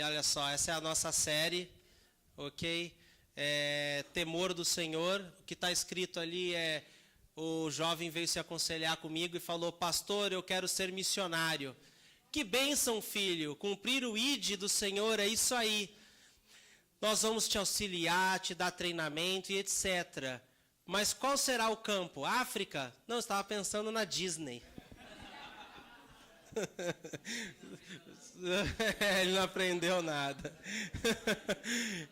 olha só, essa é a nossa série, ok? Temor do Senhor. O que está escrito ali é: o jovem veio se aconselhar comigo e falou: pastor, eu quero ser missionário. Que bênção, filho, cumprir o ID do Senhor, é isso aí. Nós vamos te auxiliar, te dar treinamento e etc. Mas qual será o campo? África? Não, eu estava pensando na Disney. Ele não aprendeu nada.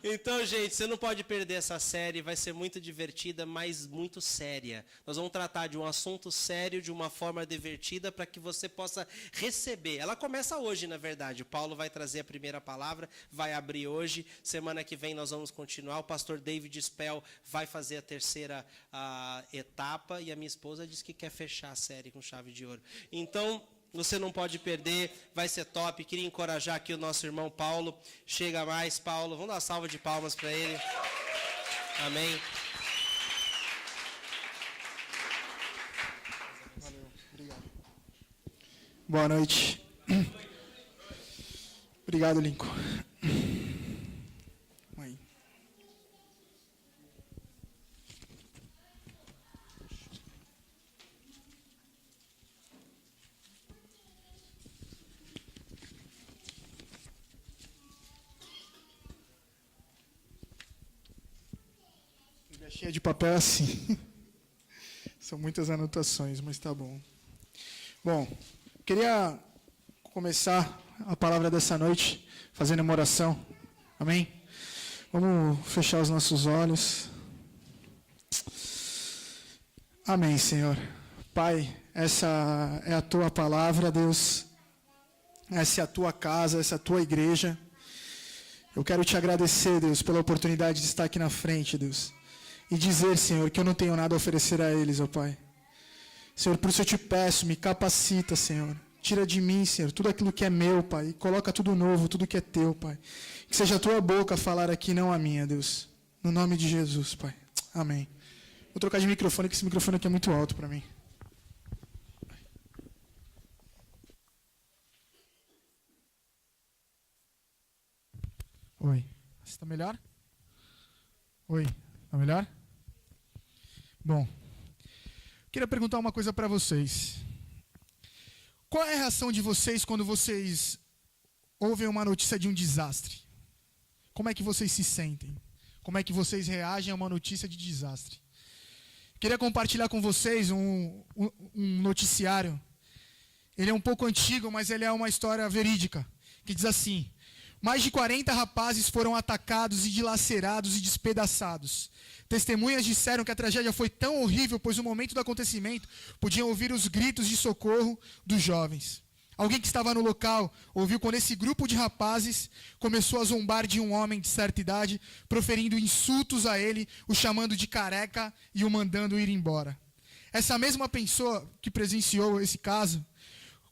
Então, gente, você não pode perder essa série. Vai ser muito divertida, mas muito séria. Nós vamos tratar de um assunto sério de uma forma divertida para que você possa receber. Ela começa hoje, na verdade. O Paulo vai trazer a primeira palavra, vai abrir hoje. Semana que vem nós vamos continuar. O pastor David Spell vai fazer a terceira etapa. E a minha esposa disse que quer fechar a série com chave de ouro. Então, você não pode perder, vai ser top. Queria encorajar aqui o nosso irmão Paulo. Chega mais, Paulo. Vamos dar uma salva de palmas para ele. Amém. Valeu, obrigado. Boa noite. Obrigado, Lincoln. Aí. Cheia de papel assim. São muitas anotações, mas tá bom. Bom, queria começar a palavra dessa noite fazendo uma oração. Amém? Vamos fechar os nossos olhos. Amém, Senhor. Pai, essa é a tua palavra, Deus. Essa é a tua casa, essa é a tua igreja. Eu quero te agradecer, Deus, pela oportunidade de estar aqui na frente, Deus. E dizer, Senhor, que eu não tenho nada a oferecer a eles, ó Pai. Senhor, por isso eu te peço, me capacita, Senhor. Tira de mim, Senhor, tudo aquilo que é meu, Pai. E coloca tudo novo, tudo que é teu, Pai. Que seja a tua boca a falar aqui, não a minha, Deus. No nome de Jesus, Pai. Amém. Vou trocar de microfone, que esse microfone aqui é muito alto para mim. Oi. Está melhor? Oi. Está melhor? Bom, queria perguntar uma coisa para vocês. Qual é a reação de vocês quando vocês ouvem uma notícia de um desastre? Como é que vocês se sentem? Como é que vocês reagem a uma notícia de desastre? Queria compartilhar com vocês um noticiário. Ele é um pouco antigo, mas ele é uma história verídica, que diz assim: mais de 40 rapazes foram atacados e dilacerados e despedaçados. Testemunhas disseram que a tragédia foi tão horrível, pois no momento do acontecimento podiam ouvir os gritos de socorro dos jovens. Alguém que estava no local ouviu quando esse grupo de rapazes começou a zombar de um homem de certa idade, proferindo insultos a ele, o chamando de careca e o mandando ir embora. Essa mesma pessoa que presenciou esse caso,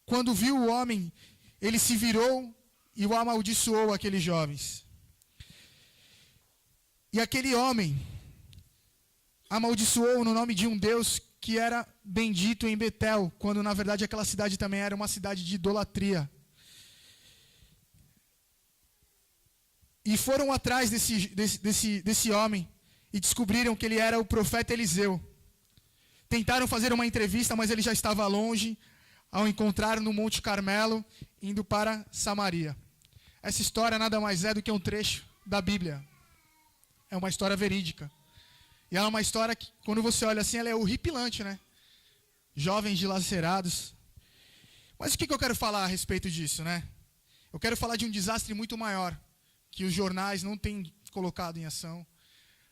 quando viu o homem, ele se virou e o amaldiçoou aqueles jovens. E aquele homem amaldiçoou no nome de um Deus que era bendito em Betel, quando na verdade aquela cidade também era uma cidade de idolatria. E foram atrás desse homem e descobriram que ele era o profeta Eliseu. Tentaram fazer uma entrevista, mas ele já estava longe, ao encontrar no Monte Carmelo, indo para Samaria. Essa história nada mais é do que um trecho da Bíblia. É uma história verídica. E ela é uma história que, quando você olha assim, ela é horripilante, né? Jovens dilacerados. Mas o que eu quero falar a respeito disso, né? Eu quero falar de um desastre muito maior, que os jornais não têm colocado em ação,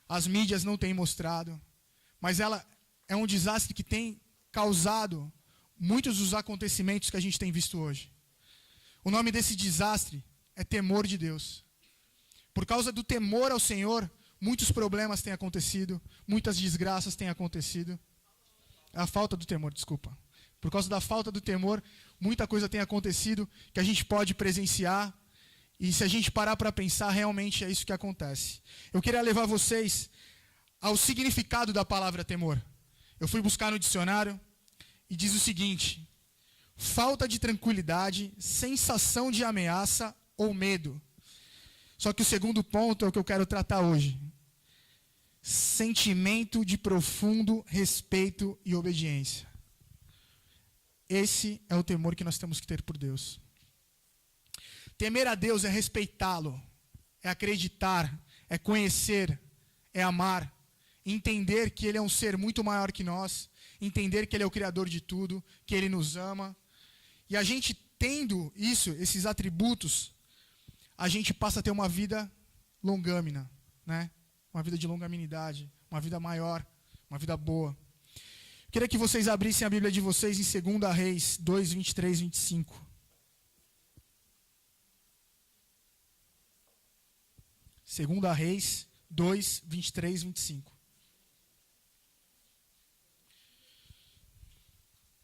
as mídias não têm mostrado, mas ela é um desastre que tem causado muitos dos acontecimentos que a gente tem visto hoje. O nome desse desastre é temor de Deus. Por causa do temor ao Senhor, muitos problemas têm acontecido, muitas desgraças têm acontecido. A falta do temor, desculpa. Por causa da falta do temor, muita coisa tem acontecido que a gente pode presenciar. E se a gente parar para pensar, realmente é isso que acontece. Eu queria levar vocês ao significado da palavra temor. Eu fui buscar no dicionário e diz o seguinte: falta de tranquilidade, sensação de ameaça ou medo. Só que o segundo ponto é o que eu quero tratar hoje. Sentimento de profundo respeito e obediência. Esse é o temor que nós temos que ter por Deus. Temer a Deus é respeitá-lo, é acreditar, é conhecer, é amar, entender que Ele é um ser muito maior que nós, entender que Ele é o Criador de tudo, que Ele nos ama. E a gente tendo isso, esses atributos, a gente passa a ter uma vida longâmina, né? Uma vida de longanimidade, uma vida maior, uma vida boa. Queria que vocês abrissem a Bíblia de vocês em 2 Reis 2, 23, 25. 2 Reis 2, 23, 25.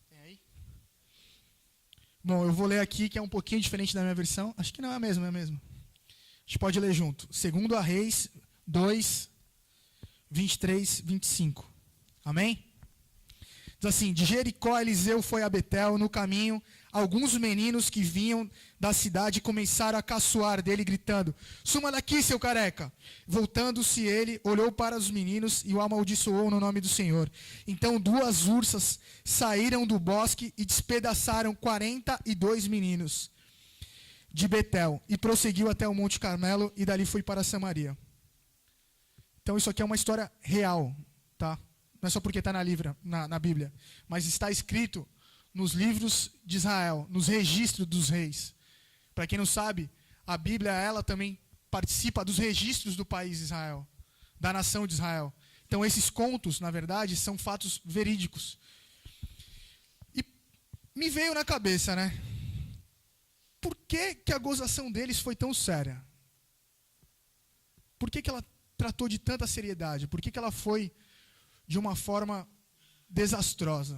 Tem aí? Bom, eu vou ler aqui, que é um pouquinho diferente da minha versão. Acho que não é a mesma, é a mesma. A gente pode ler junto. 2 Reis 2, 23, 25. Amém? Diz assim: de Jericó, Eliseu foi a Betel. No caminho, alguns meninos que vinham da cidade começaram a caçoar dele, gritando: suma daqui, seu careca! Voltando-se ele, olhou para os meninos e o amaldiçoou no nome do Senhor. Então 2 ursas saíram do bosque e despedaçaram 42 meninos de Betel, e prosseguiu até o Monte Carmelo, e dali foi para Samaria. Então isso aqui é uma história real, tá? Não é só porque está na Bíblia, mas está escrito nos livros de Israel, nos registros dos reis. Para quem não sabe, a Bíblia, ela também participa dos registros do país de Israel, da nação de Israel. Então esses contos, na verdade, são fatos verídicos. E me veio na cabeça, né? Por que a gozação deles foi tão séria? Por que ela tratou de tanta seriedade? Por que ela foi de uma forma desastrosa?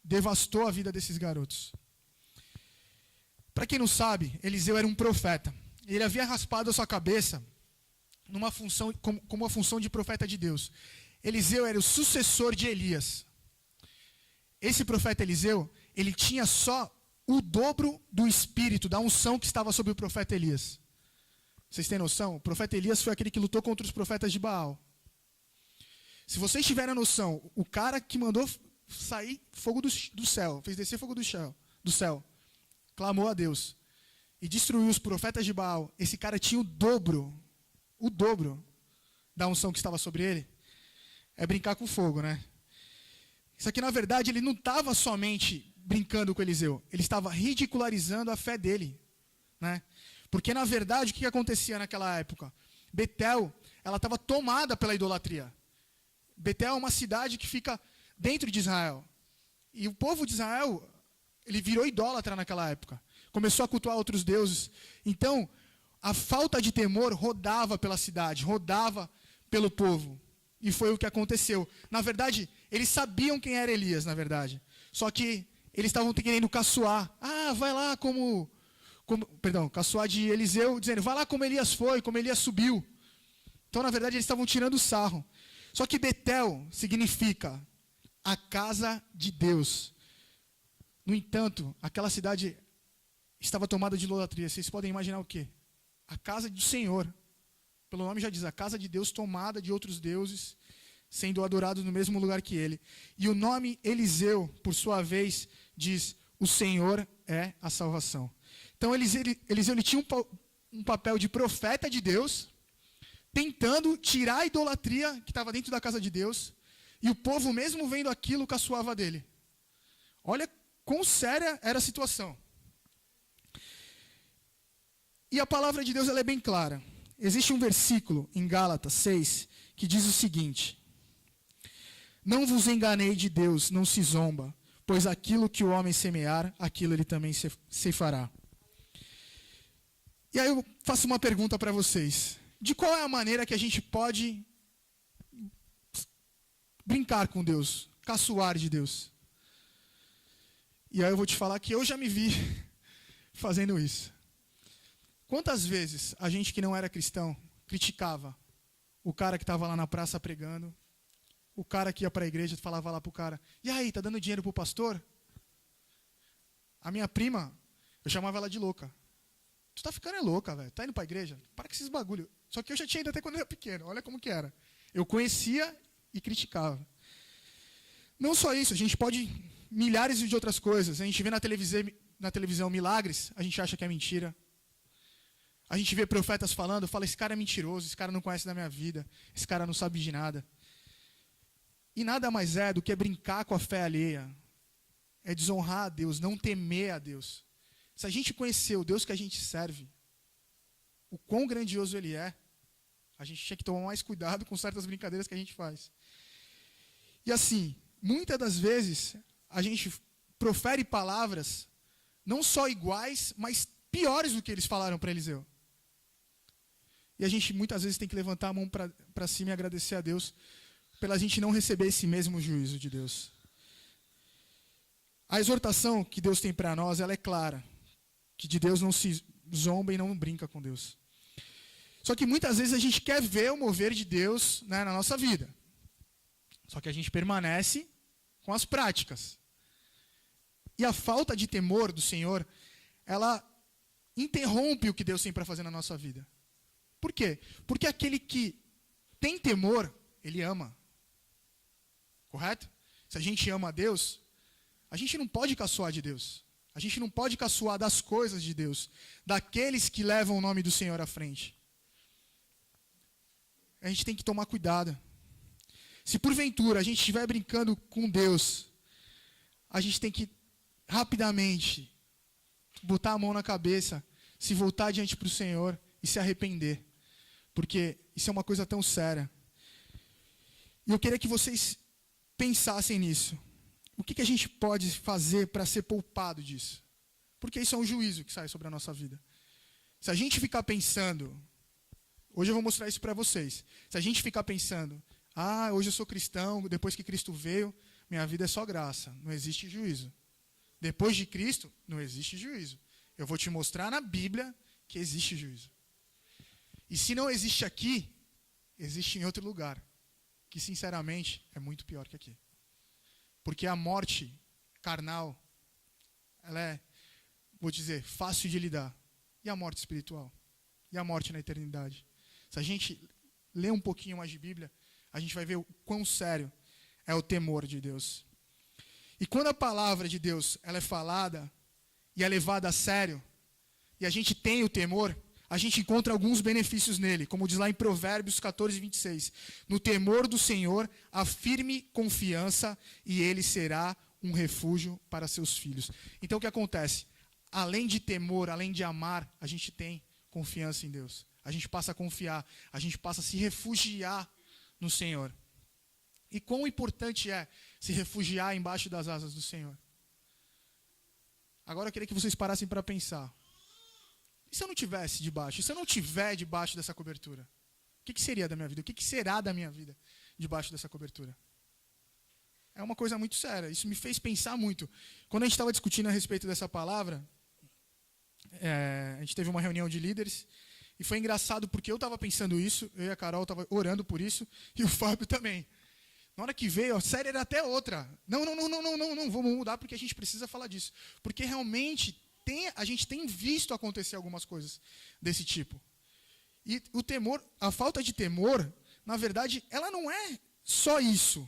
Devastou a vida desses garotos. Para quem não sabe, Eliseu era um profeta. Ele havia raspado a sua cabeça numa função, como uma função de profeta de Deus. Eliseu era o sucessor de Elias. Esse profeta Eliseu, ele tinha só o dobro do espírito, da unção que estava sobre o profeta Elias. Vocês têm noção? O profeta Elias foi aquele que lutou contra os profetas de Baal. Se vocês tiverem a noção, o cara que mandou sair fogo do céu, fez descer fogo do céu, clamou a Deus e destruiu os profetas de Baal, esse cara tinha o dobro da unção que estava sobre ele. É brincar com fogo, né? Isso aqui, na verdade, ele não estava somente brincando com Eliseu, ele estava ridicularizando a fé dele, né? Porque, na verdade, o que acontecia naquela época? Betel, ela estava tomada pela idolatria. Betel é uma cidade que fica dentro de Israel. E o povo de Israel, ele virou idólatra naquela época. Começou a cultuar outros deuses. Então, a falta de temor rodava pela cidade, rodava pelo povo. E foi o que aconteceu. Na verdade, eles sabiam quem era Elias, na verdade. Só que eles estavam querendo caçoar. Ah, vai lá caçoar de Eliseu, dizendo, vai lá como Elias foi, como Elias subiu. Então, na verdade, eles estavam tirando sarro. Só que Betel significa a casa de Deus. No entanto, aquela cidade estava tomada de idolatria. Vocês podem imaginar o quê? A casa do Senhor. Pelo nome já diz, a casa de Deus tomada de outros deuses, sendo adorados no mesmo lugar que ele. E o nome Eliseu, por sua vez, diz, o Senhor é a salvação. Então Eliseu ele tinha um papel de profeta de Deus, tentando tirar a idolatria que estava dentro da casa de Deus, e o povo, mesmo vendo aquilo, caçoava dele. Olha quão séria era a situação. E a palavra de Deus ela é bem clara. Existe um versículo em Gálatas 6 que diz o seguinte: não vos enganei de Deus, não se zomba, pois aquilo que o homem semear, aquilo ele também ceifará. E aí eu faço uma pergunta para vocês. De qual é a maneira que a gente pode brincar com Deus, caçoar de Deus? E aí eu vou te falar que eu já me vi fazendo isso. Quantas vezes a gente que não era cristão criticava o cara que estava lá na praça pregando, o cara que ia para a igreja falava lá para o cara, e aí, tá dando dinheiro para o pastor? A minha prima, eu chamava ela de louca. tu tá ficando louca, velho. Tá indo pra igreja? Para com esses bagulho. Só que eu já tinha ido até quando eu era pequeno. Olha como que era. Eu conhecia e criticava. Não só isso, a gente pode milhares de outras coisas. A gente vê na televisão milagres, a gente acha que é mentira. A gente vê profetas falando, fala, esse cara é mentiroso, esse cara não conhece da minha vida, esse cara não sabe de nada. E nada mais é do que brincar com a fé alheia. É desonrar a Deus, não temer a Deus. Se a gente conhecer o Deus que a gente serve, o quão grandioso Ele é, a gente tinha que tomar mais cuidado com certas brincadeiras que a gente faz. E assim, muitas das vezes, a gente profere palavras não só iguais, mas piores do que eles falaram para Eliseu. E a gente muitas vezes tem que levantar a mão para cima e agradecer a Deus pela gente não receber esse mesmo juízo de Deus. A exortação que Deus tem para nós, ela é clara. Que de Deus não se zomba e não brinca com Deus. Só que muitas vezes a gente quer ver o mover de Deus, né, na nossa vida. Só que a gente permanece com as práticas. E a falta de temor do Senhor, ela interrompe o que Deus tem para fazer na nossa vida. Por quê? Porque aquele que tem temor, ele ama. Correto? Se a gente ama a Deus, a gente não pode caçoar de Deus. A gente não pode caçoar das coisas de Deus, daqueles que levam o nome do Senhor à frente. A gente tem que tomar cuidado. Se porventura a gente estiver brincando com Deus, a gente tem que rapidamente botar a mão na cabeça, se voltar diante para o Senhor e se arrepender. Porque isso é uma coisa tão séria. E eu queria que vocês pensassem nisso. O que a gente pode fazer para ser poupado disso? Porque isso é um juízo que sai sobre a nossa vida. Se a gente ficar pensando, hoje eu vou mostrar isso para vocês. Se a gente ficar pensando, hoje eu sou cristão, depois que Cristo veio, minha vida é só graça, não existe juízo. Depois de Cristo, não existe juízo. Eu vou te mostrar na Bíblia que existe juízo. E se não existe aqui, existe em outro lugar, que sinceramente é muito pior que aqui. Porque a morte carnal, ela é, vou dizer, fácil de lidar. E a morte espiritual? E a morte na eternidade? Se a gente ler um pouquinho mais de Bíblia, a gente vai ver o quão sério é o temor de Deus. E quando a palavra de Deus ela é falada e é levada a sério, e a gente tem o temor, a gente encontra alguns benefícios nele, como diz lá em Provérbios 14, 26. No temor do Senhor, há firme confiança, e ele será um refúgio para seus filhos. Então o que acontece? Além de temor, além de amar, a gente tem confiança em Deus. A gente passa a confiar, a gente passa a se refugiar no Senhor. E quão importante é se refugiar embaixo das asas do Senhor. Agora eu queria que vocês parassem para pensar. E se eu não tivesse debaixo? E se eu não tiver debaixo dessa cobertura? O que seria da minha vida? O que será da minha vida debaixo dessa cobertura? É uma coisa muito séria. Isso me fez pensar muito. Quando a gente estava discutindo a respeito dessa palavra, a gente teve uma reunião de líderes, e foi engraçado porque eu estava pensando isso, eu e a Carol estavam orando por isso, e o Fábio também. Na hora que veio, a série era até outra. Não, vamos mudar porque a gente precisa falar disso. Porque realmente a gente tem visto acontecer algumas coisas desse tipo. E o temor, a falta de temor, na verdade, ela não é só isso.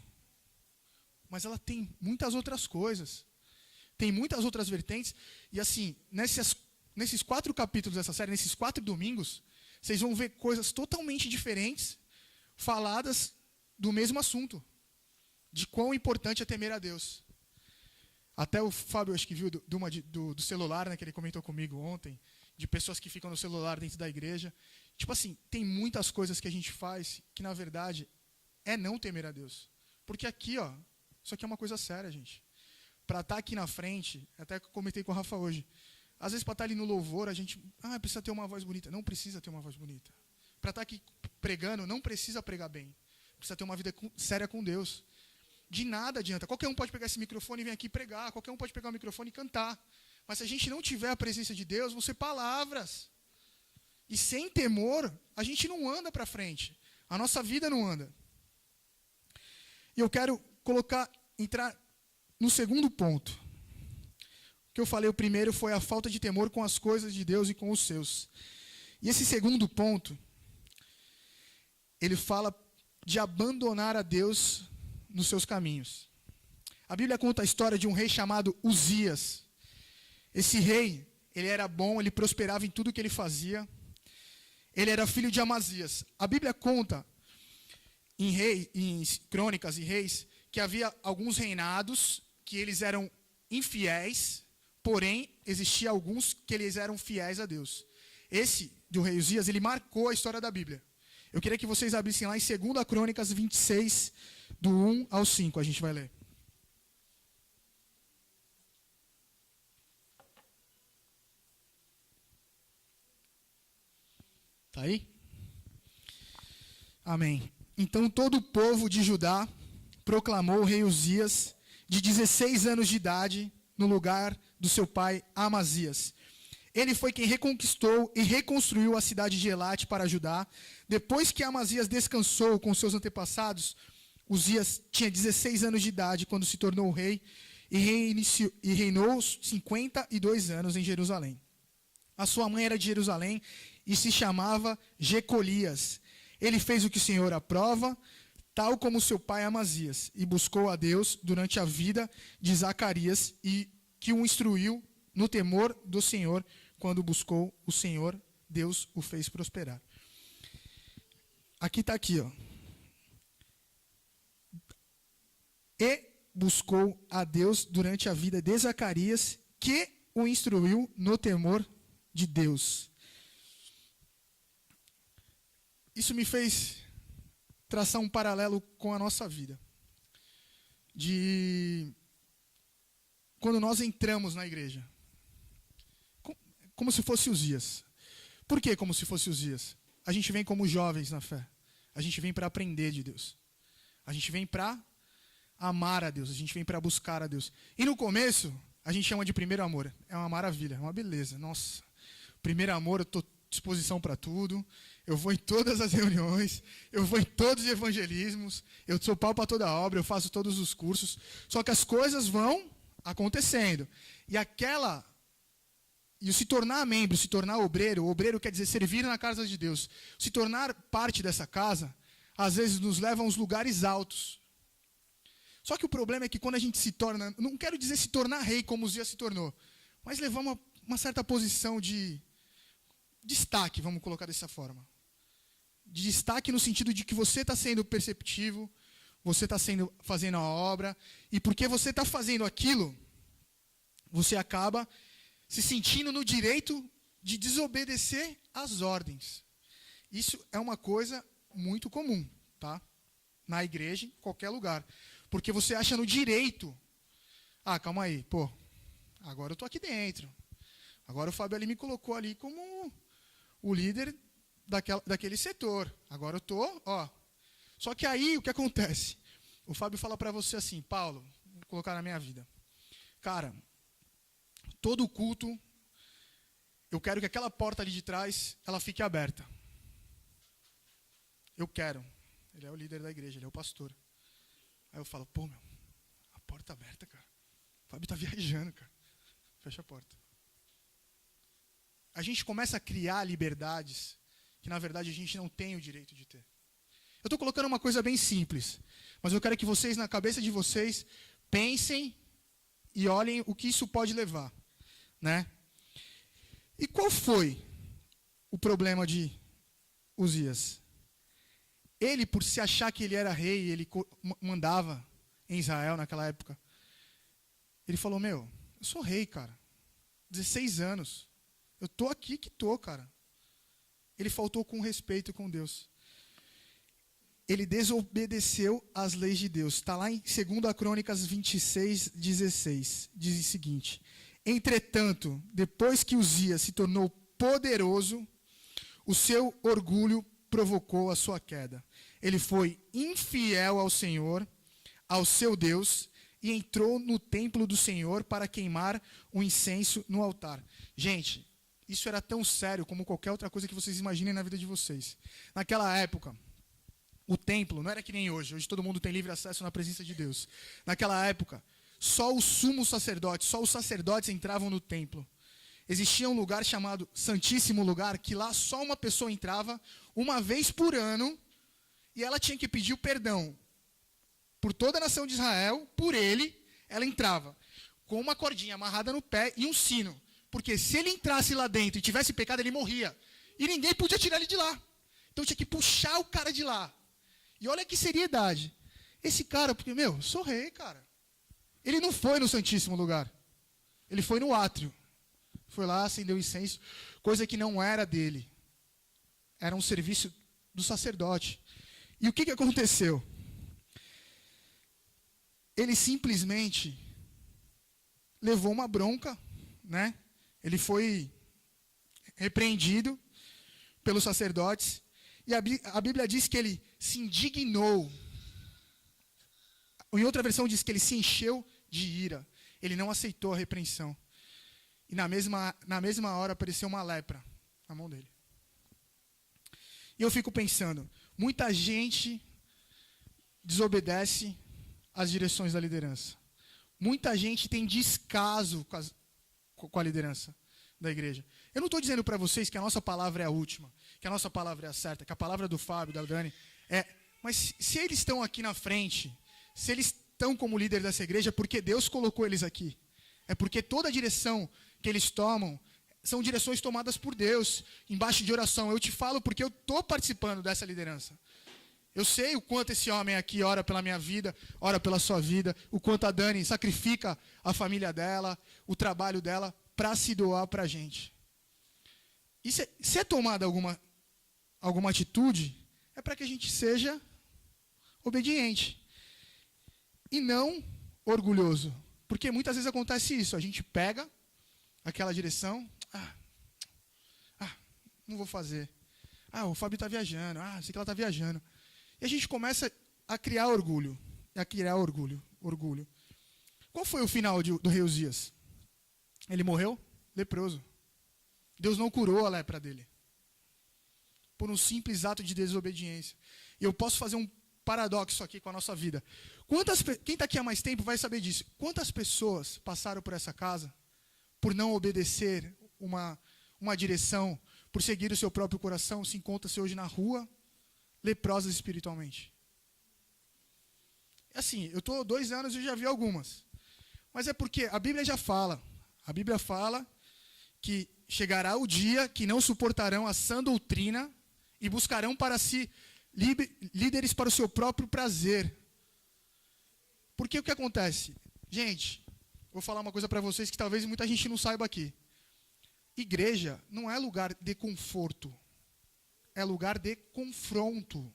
Mas ela tem muitas outras coisas. Tem muitas outras vertentes. E assim, nesses 4 capítulos dessa série, nesses 4 domingos, vocês vão ver coisas totalmente diferentes, faladas do mesmo assunto. De quão importante é temer a Deus. Até o Fábio, acho que viu do celular, né, que ele comentou comigo ontem, de pessoas que ficam no celular dentro da igreja. Tipo assim, tem muitas coisas que a gente faz que, na verdade, é não temer a Deus. Porque aqui, isso aqui é uma coisa séria, gente. Para estar aqui na frente, até que eu comentei com o Rafa hoje, às vezes para estar ali no louvor, a gente, precisa ter uma voz bonita. Não precisa ter uma voz bonita. Para estar aqui pregando, não precisa pregar bem. Precisa ter uma vida séria com Deus. De nada adianta. Qualquer um pode pegar esse microfone e vir aqui pregar. Qualquer um pode pegar o microfone e cantar. Mas se a gente não tiver a presença de Deus, vão ser palavras. E sem temor, a gente não anda para frente. A nossa vida não anda. E eu quero entrar no segundo ponto. que eu falei, o primeiro foi a falta de temor com as coisas de Deus e com os seus. E esse segundo ponto, ele fala de abandonar a Deus nos seus caminhos. A Bíblia conta a história de um rei chamado Uzias. Esse rei, ele era bom, ele prosperava em tudo que ele fazia. Ele era filho de Amazias. A Bíblia conta em Crônicas e Reis que havia alguns reinados que eles eram infiéis, porém existia alguns que eles eram fiéis a Deus. Esse do rei Uzias, ele marcou a história da Bíblia. Eu queria que vocês abrissem lá em 2 Crônicas 26, do 1 ao 5, a gente vai ler. Está aí? Amém. Então todo o povo de Judá proclamou o rei Uzias, de 16 anos de idade, no lugar do seu pai Amazias. Ele foi quem reconquistou e reconstruiu a cidade de Elate para Judá. Depois que Amazias descansou com seus antepassados, Uzias tinha 16 anos de idade quando se tornou rei e reinou 52 anos em Jerusalém. A sua mãe era de Jerusalém e se chamava Jecolias. Ele fez o que o Senhor aprova, tal como seu pai Amazias, e buscou a Deus durante a vida de Zacarias, e que o instruiu no temor do Senhor. Quando buscou o Senhor, Deus o fez prosperar. Aqui está aqui, ó. E buscou a Deus durante a vida de Zacarias, que o instruiu no temor de Deus. Isso me fez traçar um paralelo com a nossa vida. De quando nós entramos na igreja. Como se fosse Uzias. Por que como se fosse Uzias? A gente vem como jovens na fé. A gente vem para aprender de Deus. A gente vem para amar a Deus. A gente vem para buscar a Deus. E no começo, a gente chama de primeiro amor. É uma maravilha, é uma beleza. Nossa, primeiro amor, eu estou à disposição para tudo. Eu vou em todas as reuniões. Eu vou em todos os evangelismos. Eu sou pau para toda obra. Eu faço todos os cursos. Só que as coisas vão acontecendo. E o se tornar membro, se tornar obreiro, obreiro quer dizer servir na casa de Deus. Se tornar parte dessa casa, às vezes nos leva a uns lugares altos. Só que o problema é que quando a gente se torna, não quero dizer se tornar rei como Uzias se tornou, mas levar uma certa posição de destaque, vamos colocar dessa forma. De destaque no sentido de que você está sendo perceptivo, você está fazendo a obra, e porque você está fazendo aquilo, você acaba se sentindo no direito de desobedecer às ordens. Isso é uma coisa muito comum, tá? Na igreja, em qualquer lugar. Porque você acha no direito. Ah, calma aí, pô, agora eu estou aqui dentro. Agora o Fábio ali me colocou ali como o líder daquele setor. Agora eu estou, ó. Só que aí, o que acontece? O Fábio fala para você assim, Paulo, vou colocar na minha vida. Cara, todo culto, eu quero que aquela porta ali de trás, ela fique aberta. Eu quero. Ele é o líder da igreja, ele é o pastor. Aí eu falo, pô, meu, a porta aberta, cara. O Fábio está viajando, cara. Fecha a porta. A gente começa a criar liberdades que, na verdade, a gente não tem o direito de ter. Eu estou colocando uma coisa bem simples, mas eu quero que vocês, na cabeça de vocês, pensem e olhem o que isso pode levar. Né? E qual foi o problema de Uzias? Ele, por se achar que ele era rei, ele mandava em Israel naquela época, ele falou, eu sou rei, cara. 16 anos. Eu estou aqui que estou, cara. Ele faltou com respeito com Deus. Ele desobedeceu às leis de Deus. Está lá em 2 Crônicas 26, 16. Diz o seguinte: entretanto, depois que Uzias se tornou poderoso, o seu orgulho provocou a sua queda. Ele foi infiel ao Senhor, ao seu Deus, e entrou no templo do Senhor para queimar o incenso no altar. Gente, isso era tão sério como qualquer outra coisa que vocês imaginem na vida de vocês. Naquela época, o templo não era que nem hoje. Hoje todo mundo tem livre acesso na presença de Deus. Naquela época, só o sumo sacerdote, só os sacerdotes entravam no templo. Existia um lugar chamado Santíssimo Lugar, que lá só uma pessoa entrava uma vez por ano, e ela tinha que pedir o perdão por toda a nação de Israel, por ele, ela entrava com uma cordinha amarrada no pé e um sino. Porque se ele entrasse lá dentro e tivesse pecado, ele morria. E ninguém podia tirar ele de lá. Então tinha que puxar o cara de lá. E olha que seriedade. Esse cara, porque, sou rei, cara. Ele não foi no Santíssimo Lugar. Ele foi no átrio. Foi lá, acendeu incenso, coisa que não era dele. Era um serviço do sacerdote. E o que aconteceu? Ele simplesmente levou uma bronca, né? Ele foi repreendido pelos sacerdotes. E a Bíblia diz que ele se indignou. Em outra versão diz que ele se encheu de ira. Ele não aceitou a repreensão. E na mesma hora apareceu uma lepra na mão dele. E eu fico pensando, muita gente desobedece às direções da liderança. Muita gente tem descaso com a liderança da igreja. Eu não estou dizendo para vocês que a nossa palavra é a última, que a nossa palavra é a certa, que a palavra do Fábio, da Dani é... Mas se eles estão aqui na frente, se eles estão como líder dessa igreja, é porque Deus colocou eles aqui. É porque toda a direção que eles tomam são direções tomadas por Deus, embaixo de oração. Eu te falo porque eu estou participando dessa liderança. Eu sei o quanto esse homem aqui ora pela minha vida, ora pela sua vida, o quanto a Dani sacrifica a família dela, o trabalho dela, para se doar para a gente. E se é tomada alguma atitude, é para que a gente seja obediente e não orgulhoso. Porque muitas vezes acontece isso, a gente pega aquela direção, não vou fazer. O Fábio está viajando, sei que ela está viajando. E a gente começa a criar orgulho. Orgulho. Qual foi o final do rei Uzias? Ele morreu leproso. Deus não curou a lepra dele. Por um simples ato de desobediência. E eu posso fazer um paradoxo aqui com a nossa vida. Quem está aqui há mais tempo vai saber disso. Quantas pessoas passaram por essa casa por não obedecer uma direção, por seguir o seu próprio coração, se encontra-se hoje na rua, leprosas espiritualmente? Assim, eu estou 2 anos e já vi algumas. Mas é porque a Bíblia já fala. A Bíblia fala que chegará o dia que não suportarão a sã doutrina e buscarão para si líderes para o seu próprio prazer. Porque o que acontece? Gente, vou falar uma coisa para vocês que talvez muita gente não saiba aqui. Igreja não é lugar de conforto. É lugar de confronto.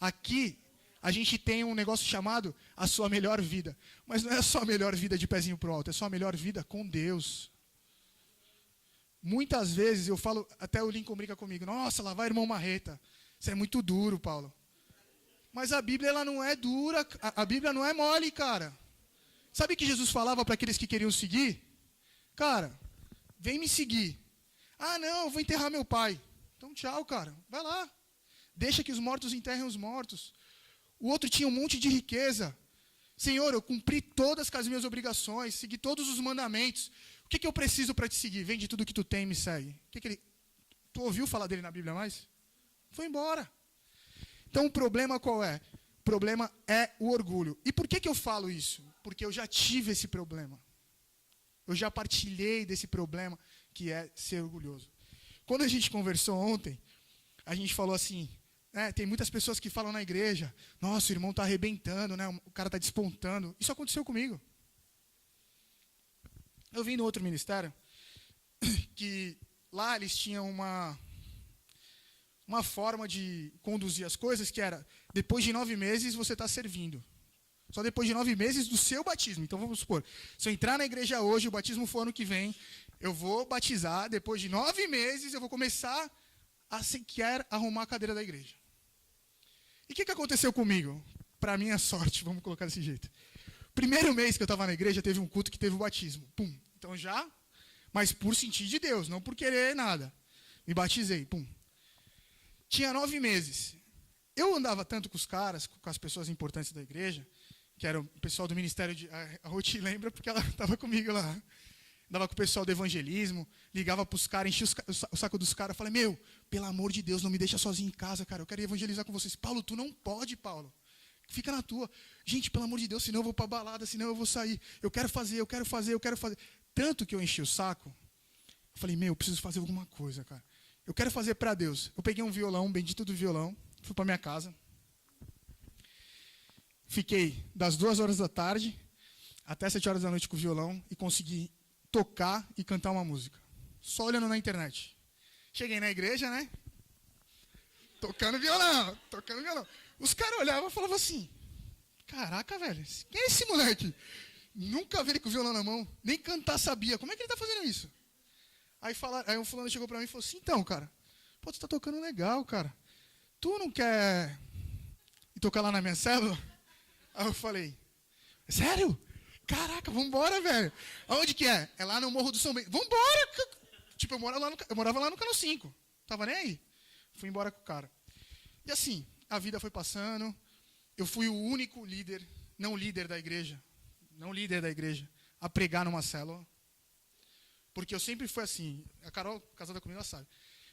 Aqui, a gente tem um negócio chamado a sua melhor vida. Mas não é só a melhor vida de pezinho pro alto, é só a melhor vida com Deus. Muitas vezes eu falo, até o Lincoln brinca comigo, nossa, lá vai irmão Marreta. Isso é muito duro, Paulo. Mas a Bíblia ela não é dura, a Bíblia não é mole, cara. Sabe o que Jesus falava para aqueles que queriam seguir? Cara, vem me seguir. Não, eu vou enterrar meu pai. Então tchau, cara, vai lá. Deixa que os mortos enterrem os mortos. O outro tinha um monte de riqueza. Senhor, eu cumpri todas as minhas obrigações, segui todos os mandamentos. O que eu preciso para te seguir? Vende tudo que tu tem e me segue. Tu ouviu falar dele na Bíblia mais? Foi embora. Então o problema qual é? O problema é o orgulho. E por que eu falo isso? Porque eu já tive esse problema. Eu já partilhei desse problema que é ser orgulhoso. Quando a gente conversou ontem, a gente falou assim, tem muitas pessoas que falam na igreja, nossa, o irmão está arrebentando, né? O cara está despontando. Isso aconteceu comigo. Eu vim no outro ministério, que lá eles tinham uma forma de conduzir as coisas que era, depois de 9 meses você está servindo. Só depois de 9 meses do seu batismo. Então vamos supor, se eu entrar na igreja hoje, o batismo for ano que vem, eu vou batizar, depois de 9 meses eu vou começar a sequer arrumar a cadeira da igreja. E o que aconteceu comigo? Para minha sorte, vamos colocar desse jeito. Primeiro mês que eu estava na igreja, teve um culto que teve o batismo. Pum. Então já, mas por sentir de Deus, não por querer nada. Me batizei. Pum. Tinha 9 meses. Eu andava tanto com os caras, com as pessoas importantes da igreja, que era o pessoal do ministério de... A Ruth lembra porque ela estava comigo lá. Andava com o pessoal do evangelismo, ligava para os caras, enchia o saco dos caras. Falei, meu, pelo amor de Deus, não me deixa sozinho em casa, cara. Eu quero evangelizar com vocês. Paulo, tu não pode, Paulo. Fica na tua. Gente, pelo amor de Deus, senão eu vou para balada, senão eu vou sair. Eu quero fazer. Tanto que eu enchi o saco, eu falei, meu, eu preciso fazer alguma coisa, cara. Eu quero fazer para Deus. Eu peguei um violão, bendito do violão, fui para minha casa. Fiquei das 2h da tarde até 7h da noite com o violão e consegui tocar e cantar uma música. Só olhando na internet. Cheguei na igreja, né? Tocando violão. Os caras olhavam e falavam assim, caraca, velho, quem é esse moleque? Nunca vi ele com o violão na mão, nem cantar sabia. Como é que ele tá fazendo isso? Aí um fulano chegou pra mim e falou assim, então, cara, pô, tu tá tocando legal, cara. Tu não quer ir tocar lá na minha célula? Aí eu falei, sério? Caraca, vambora, velho. Aonde que é? É lá no Morro do São Bento. Vambora! Tipo, eu morava lá no Cano 5. Tava nem aí. Fui embora com o cara. E assim, a vida foi passando. Eu fui o único líder, não líder da igreja, a pregar numa célula. Porque eu sempre fui assim. A Carol, casada comigo, ela sabe.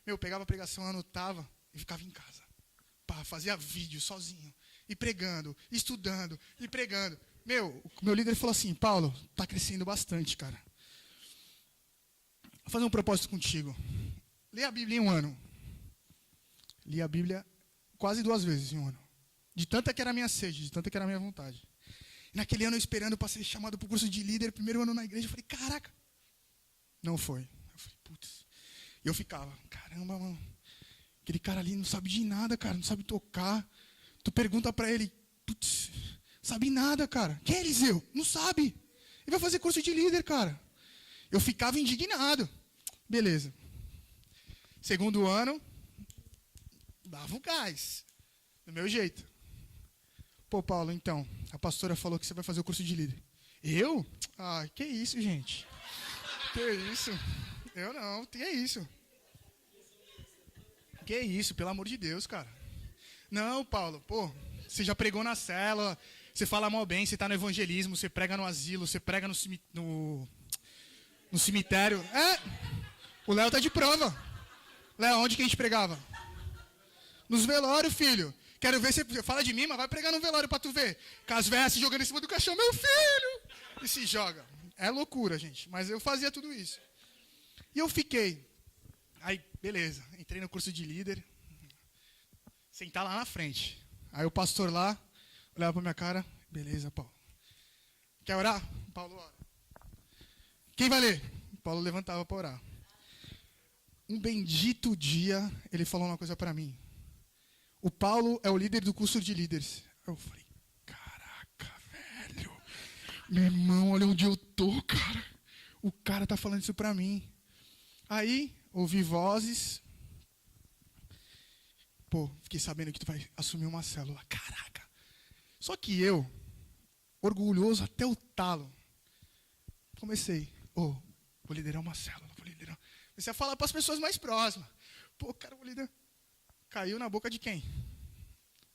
Eu pegava a pregação, anotava e ficava em casa. Fazia vídeo sozinho. E pregando, estudando, e pregando. O meu líder falou assim, Paulo, tá crescendo bastante, cara. Vou fazer um propósito contigo. Lê a Bíblia em um ano. Li a Bíblia quase 2 vezes em um ano. De tanta que era a minha sede, de tanta que era a minha vontade. E naquele ano eu esperando para ser chamado para o curso de líder, primeiro ano na igreja, eu falei, caraca. Não foi. Eu falei, putz. E eu ficava, caramba, mano. Aquele cara ali não sabe de nada, cara, não sabe tocar. Tu pergunta para ele, putz, sabe nada, cara. Quem é Eliseu? Não sabe. Ele vai fazer curso de líder, cara. Eu ficava indignado. Beleza. Segundo ano, dava um gás. Do meu jeito. Pô, Paulo, então, a pastora falou que você vai fazer o curso de líder. Eu? Ah, que isso, gente. Que isso? Eu não, que isso? Que isso, pelo amor de Deus, cara. Não, Paulo, pô, você já pregou na célula, você fala mal bem, você tá no evangelismo, você prega no asilo, você prega no cemitério. O Léo tá de prova. Léo, onde que a gente pregava? Nos velórios, filho. Quero ver você fala de mim, mas vai pregar no velório pra tu ver. Com as velhas se jogando em cima do caixão, meu filho! E se joga. É loucura, gente. Mas eu fazia tudo isso. E eu fiquei. Aí, beleza. Entrei no curso de líder. Sentar lá na frente. Aí o pastor lá olhava pra minha cara. Beleza, Paulo. Quer orar? Paulo ora. Quem vai ler? Paulo levantava para orar. Um bendito dia, ele falou uma coisa para mim. O Paulo é o líder do curso de líderes. Eu falei, caraca, velho. Meu irmão, olha onde eu tô, cara. O cara tá falando isso para mim. Aí, ouvi vozes. Pô, fiquei sabendo que tu vai assumir uma célula. Caraca. Só que eu, orgulhoso até o talo, comecei. Vou liderar uma célula, vou liderar. Comecei a falar para as pessoas mais próximas. Pô, cara, vou liderar. Caiu na boca de quem?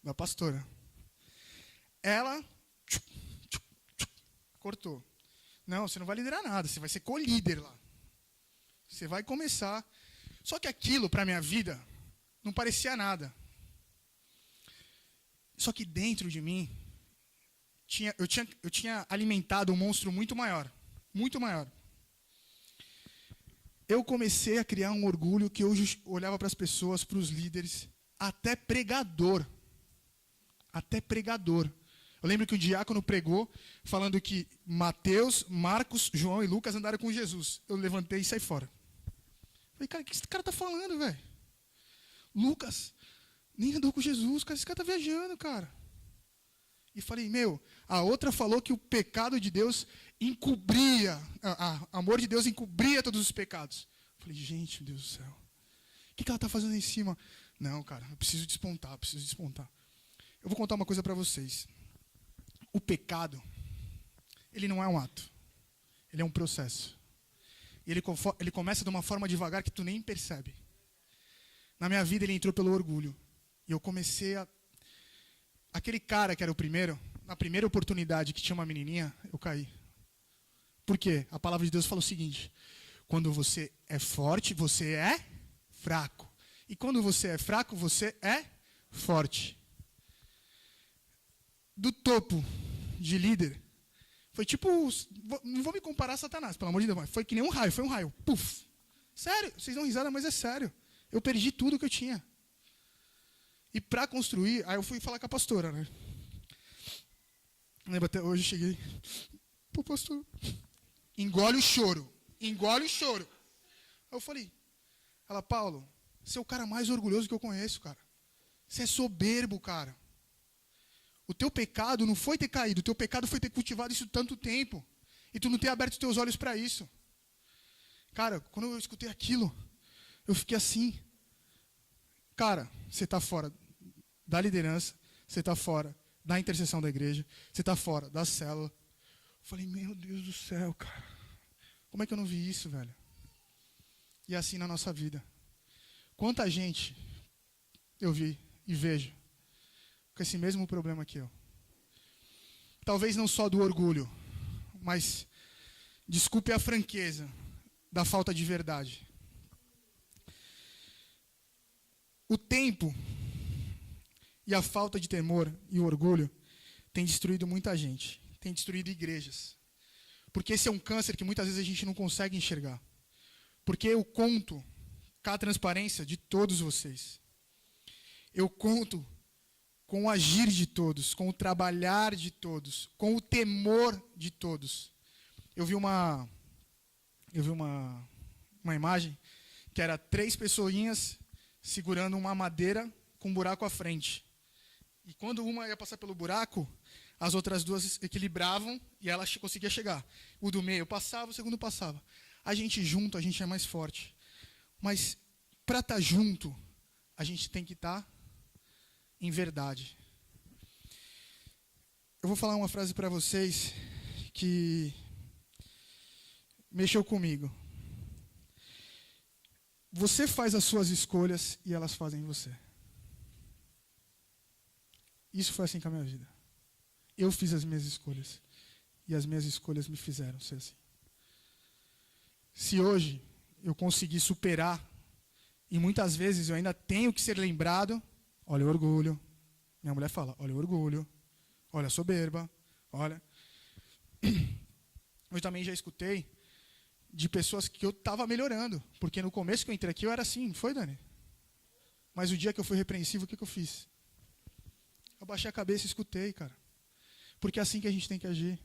Da pastora. Ela cortou. Não, você não vai liderar nada, você vai ser co-líder lá. Você vai começar. Só que aquilo, para a minha vida, não parecia nada. Só que dentro de mim, eu tinha alimentado um monstro muito maior. Muito maior. Eu comecei a criar um orgulho que eu olhava para as pessoas, para os líderes, até pregador. Até pregador. Eu lembro que o diácono pregou, falando que Mateus, Marcos, João e Lucas andaram com Jesus. Eu levantei e saí fora. Falei, cara, o que esse cara está falando, velho? Lucas nem andou com Jesus, cara, esse cara está viajando, cara. E falei, a outra falou que o pecado de Deus encobria, o amor de Deus encobria todos os pecados. Falei, gente, meu Deus do céu. O que ela está fazendo em cima? Não, cara, eu preciso despontar. Eu vou contar uma coisa para vocês. O pecado, ele não é um ato. Ele é um processo. E ele começa de uma forma devagar que tu nem percebe. Na minha vida ele entrou pelo orgulho. E eu comecei a... Aquele cara que era o primeiro, na primeira oportunidade que tinha uma menininha, eu caí. Por quê? A palavra de Deus fala o seguinte: quando você é forte, você é fraco. E quando você é fraco, você é forte. Do topo de líder, foi tipo, não vou me comparar a Satanás, pelo amor de Deus, mas foi que nem um raio, foi um raio. Puf! Sério, vocês dão risada, mas é sério. Eu perdi tudo que eu tinha. E para construir, aí eu fui falar com a pastora, né? Lembro até hoje, cheguei. Pô, pastor, engole o choro. Engole o choro. Aí eu falei, ela, Paulo, você é o cara mais orgulhoso que eu conheço, cara. Você é soberbo, cara. O teu pecado não foi ter caído, o teu pecado foi ter cultivado isso tanto tempo. E tu não ter aberto os teus olhos para isso. Cara, quando eu escutei aquilo, eu fiquei assim. Cara, você está fora da liderança, você está fora da intercessão da igreja, você está fora da célula. Eu falei, meu Deus do céu, cara. Como é que eu não vi isso, velho? E assim na nossa vida. Quanta gente eu vi e vejo com esse mesmo problema que eu. Talvez não só do orgulho, mas, desculpe a franqueza, da falta de verdade. O tempo e a falta de temor e o orgulho tem destruído muita gente, tem destruído igrejas. Porque esse é um câncer que muitas vezes a gente não consegue enxergar. Porque eu conto com a transparência de todos vocês. Eu conto com o agir de todos, com o trabalhar de todos, com o temor de todos. Eu vi uma imagem que era 3 pessoinhas segurando uma madeira com um buraco à frente. E quando uma ia passar pelo buraco, as outras 2 equilibravam e ela conseguia chegar. O do meio passava, o segundo passava. A gente junto, a gente é mais forte. Mas para estar junto, a gente tem que estar em verdade. Eu vou falar uma frase para vocês que mexeu comigo. Você faz as suas escolhas e elas fazem você. Isso foi assim com a minha vida. Eu fiz as minhas escolhas e as minhas escolhas me fizeram ser assim. Se hoje eu conseguir superar, e muitas vezes eu ainda tenho que ser lembrado, olha o orgulho. Minha mulher fala, olha o orgulho, olha a soberba, olha. Eu também já escutei de pessoas que eu estava melhorando. Porque no começo que eu entrei aqui eu era assim, não foi, Dani? Mas o dia que eu fui repreensivo, o que eu fiz? Eu baixei a cabeça e escutei, cara. Porque é assim que a gente tem que agir.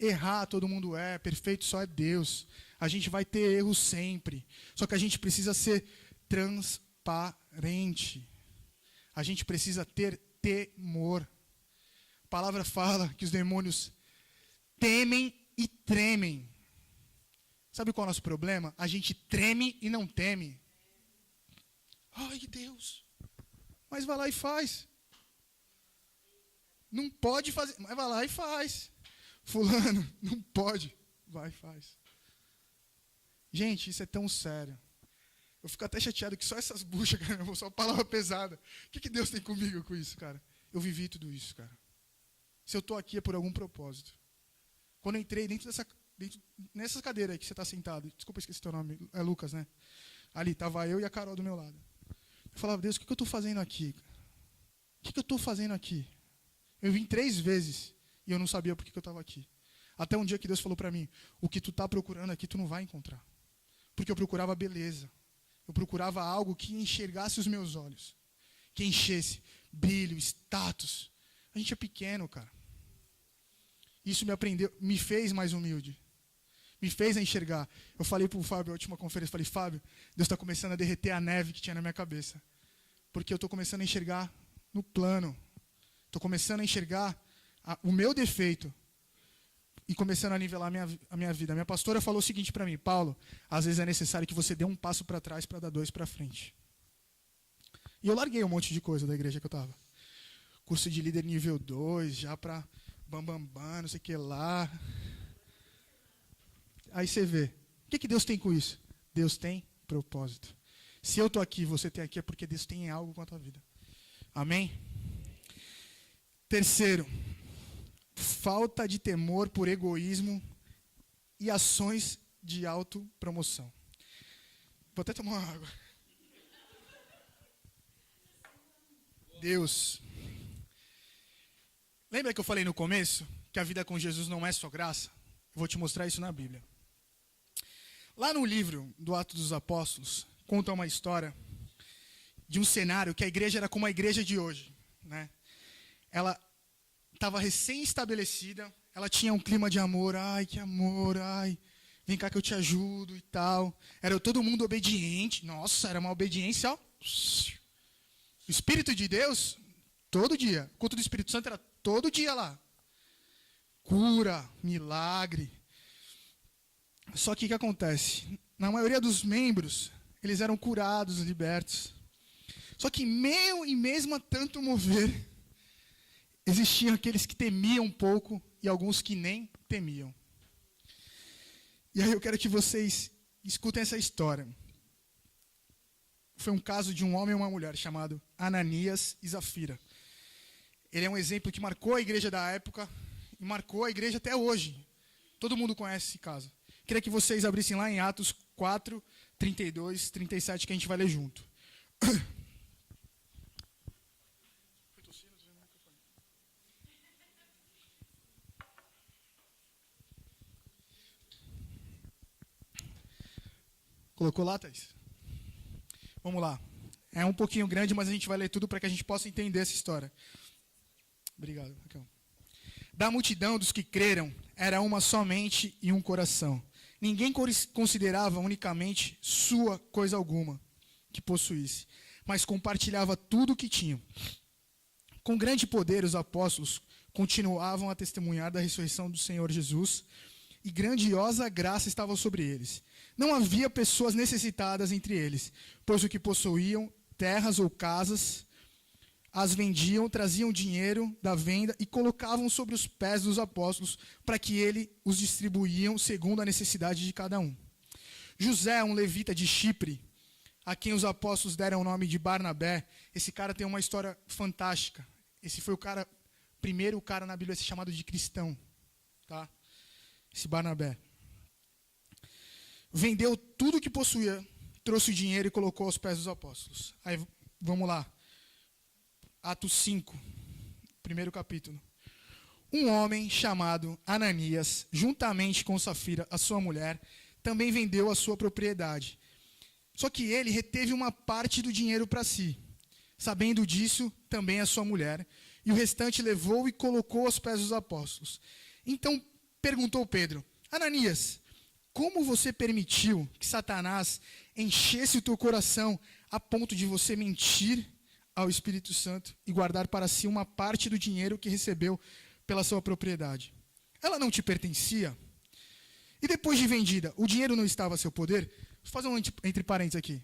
Errar todo mundo é, perfeito só é Deus. A gente vai ter erros sempre. Só que a gente precisa ser transparente. A gente precisa ter temor. A palavra fala que os demônios temem e tremem. Sabe qual é o nosso problema? A gente treme e não teme. Ai, Deus. Mas vai lá e faz. Não pode fazer, mas vai lá e faz. Fulano, não pode. Vai e faz. Gente, isso é tão sério. Eu fico até chateado que só essas buchas, cara, só palavra pesada. O que Deus tem comigo com isso, cara? Eu vivi tudo isso, cara. Se eu estou aqui é por algum propósito. Quando eu entrei nessa cadeira aí que você está sentado, desculpa, esqueci teu nome, é Lucas, né? Ali, estava eu e a Carol do meu lado. Eu falava, Deus, o que eu estou fazendo aqui? O que eu estou fazendo aqui? Eu vim 3 vezes e eu não sabia por que eu estava aqui. Até um dia que Deus falou para mim, o que tu está procurando aqui, tu não vai encontrar. Porque eu procurava beleza. Eu procurava algo que enxergasse os meus olhos. Que enchesse brilho, status. A gente é pequeno, cara. Isso me fez mais humilde. Me fez a enxergar. Eu falei para o Fábio, na última conferência, falei, Fábio, Deus está começando a derreter a neve que tinha na minha cabeça. Porque eu estou começando a enxergar no plano. Estou começando a enxergar o meu defeito e começando a nivelar a minha vida. A minha pastora falou o seguinte para mim, Paulo, às vezes é necessário que você dê um passo para trás para dar 2 para frente. E eu larguei um monte de coisa da igreja que eu estava. Curso de líder nível 2, já para bambambam, não sei o que lá. Aí você vê, o que Deus tem com isso? Deus tem propósito. Se eu estou aqui, você está aqui, é porque Deus tem algo com a tua vida. Amém? Terceiro, falta de temor por egoísmo e ações de autopromoção. Vou até tomar uma água. Deus. Lembra que eu falei no começo que a vida com Jesus não é só graça? Eu vou te mostrar isso na Bíblia. Lá no livro do Atos dos Apóstolos, conta uma história de um cenário que a igreja era como a igreja de hoje, né? Ela estava recém-estabelecida, ela tinha um clima de amor, ai, que amor, ai, vem cá que eu te ajudo e tal. Era todo mundo obediente, nossa, era uma obediência, ó. O Espírito de Deus, todo dia, o culto do Espírito Santo era todo dia lá. Cura, milagre. Só que o que acontece? Na maioria dos membros, eles eram curados, libertos. Só que mesmo a tanto mover, existiam aqueles que temiam um pouco e alguns que nem temiam. E aí eu quero que vocês escutem essa história. Foi um caso de um homem e uma mulher chamado Ananias e Zafira. Ele é um exemplo que marcou a igreja da época e marcou a igreja até hoje. Todo mundo conhece esse caso. Queria que vocês abrissem lá em Atos 4, 32, 37, que a gente vai ler junto. Colocou lá, Thaís? Vamos lá. É um pouquinho grande, mas a gente vai ler tudo para que a gente possa entender essa história. Obrigado, Raquel. Da multidão dos que creram, era uma só mente e um coração. Ninguém considerava unicamente sua coisa alguma que possuísse, mas compartilhava tudo o que tinham. Com grande poder, os apóstolos continuavam a testemunhar da ressurreição do Senhor Jesus, e grandiosa graça estava sobre eles. Não havia pessoas necessitadas entre eles, pois o que possuíam, terras ou casas, as vendiam, traziam dinheiro da venda e colocavam sobre os pés dos apóstolos, para que ele os distribuíam segundo a necessidade de cada um. José, um levita de Chipre, a quem os apóstolos deram o nome de Barnabé, esse cara tem uma história fantástica. Esse foi o primeiro cara na Bíblia a ser chamado de cristão, tá? Esse Barnabé. Vendeu tudo o que possuía, trouxe o dinheiro e colocou aos pés dos apóstolos. Aí, vamos lá. Atos 5, primeiro capítulo. Um homem chamado Ananias, juntamente com Safira, a sua mulher, também vendeu a sua propriedade. Só que ele reteve uma parte do dinheiro para si. Sabendo disso, também a sua mulher, e o restante levou e colocou aos pés dos apóstolos. Então perguntou Pedro: Ananias, como você permitiu que Satanás enchesse o teu coração a ponto de você mentir ao Espírito Santo e guardar para si uma parte do dinheiro que recebeu pela sua propriedade? Ela não te pertencia? E depois de vendida, o dinheiro não estava a seu poder? Vou fazer um entre parênteses aqui.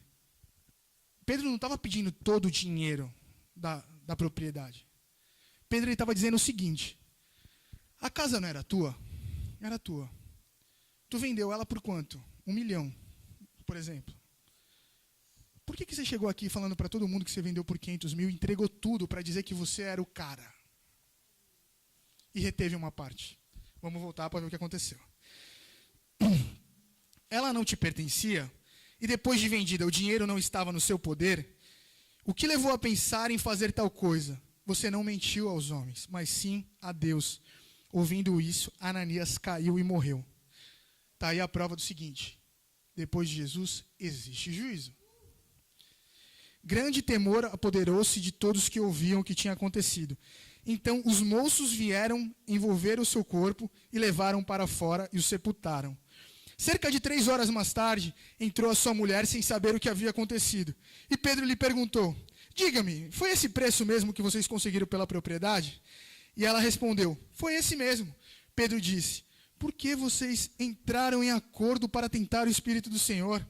Pedro não estava pedindo todo o dinheiro da propriedade. Pedro estava dizendo o seguinte: a casa não era tua? Era tua. Tu vendeu ela por quanto? 1 milhão, por exemplo. Por que você chegou aqui falando para todo mundo que você vendeu por 500 mil e entregou tudo para dizer que você era o cara? E reteve uma parte. Vamos voltar para ver o que aconteceu. Ela não te pertencia? E depois de vendida, o dinheiro não estava no seu poder? O que levou a pensar em fazer tal coisa? Você não mentiu aos homens, mas sim a Deus. Ouvindo isso, Ananias caiu e morreu. Está aí a prova do seguinte: depois de Jesus, existe juízo. Grande temor apoderou-se de todos que ouviam o que tinha acontecido. Então os moços vieram envolver o seu corpo e levaram para fora e o sepultaram. Cerca de 3 horas mais tarde, entrou a sua mulher sem saber o que havia acontecido. E Pedro lhe perguntou: diga-me, foi esse preço mesmo que vocês conseguiram pela propriedade? E ela respondeu: foi esse mesmo. Pedro disse: por que vocês entraram em acordo para tentar o Espírito do Senhor?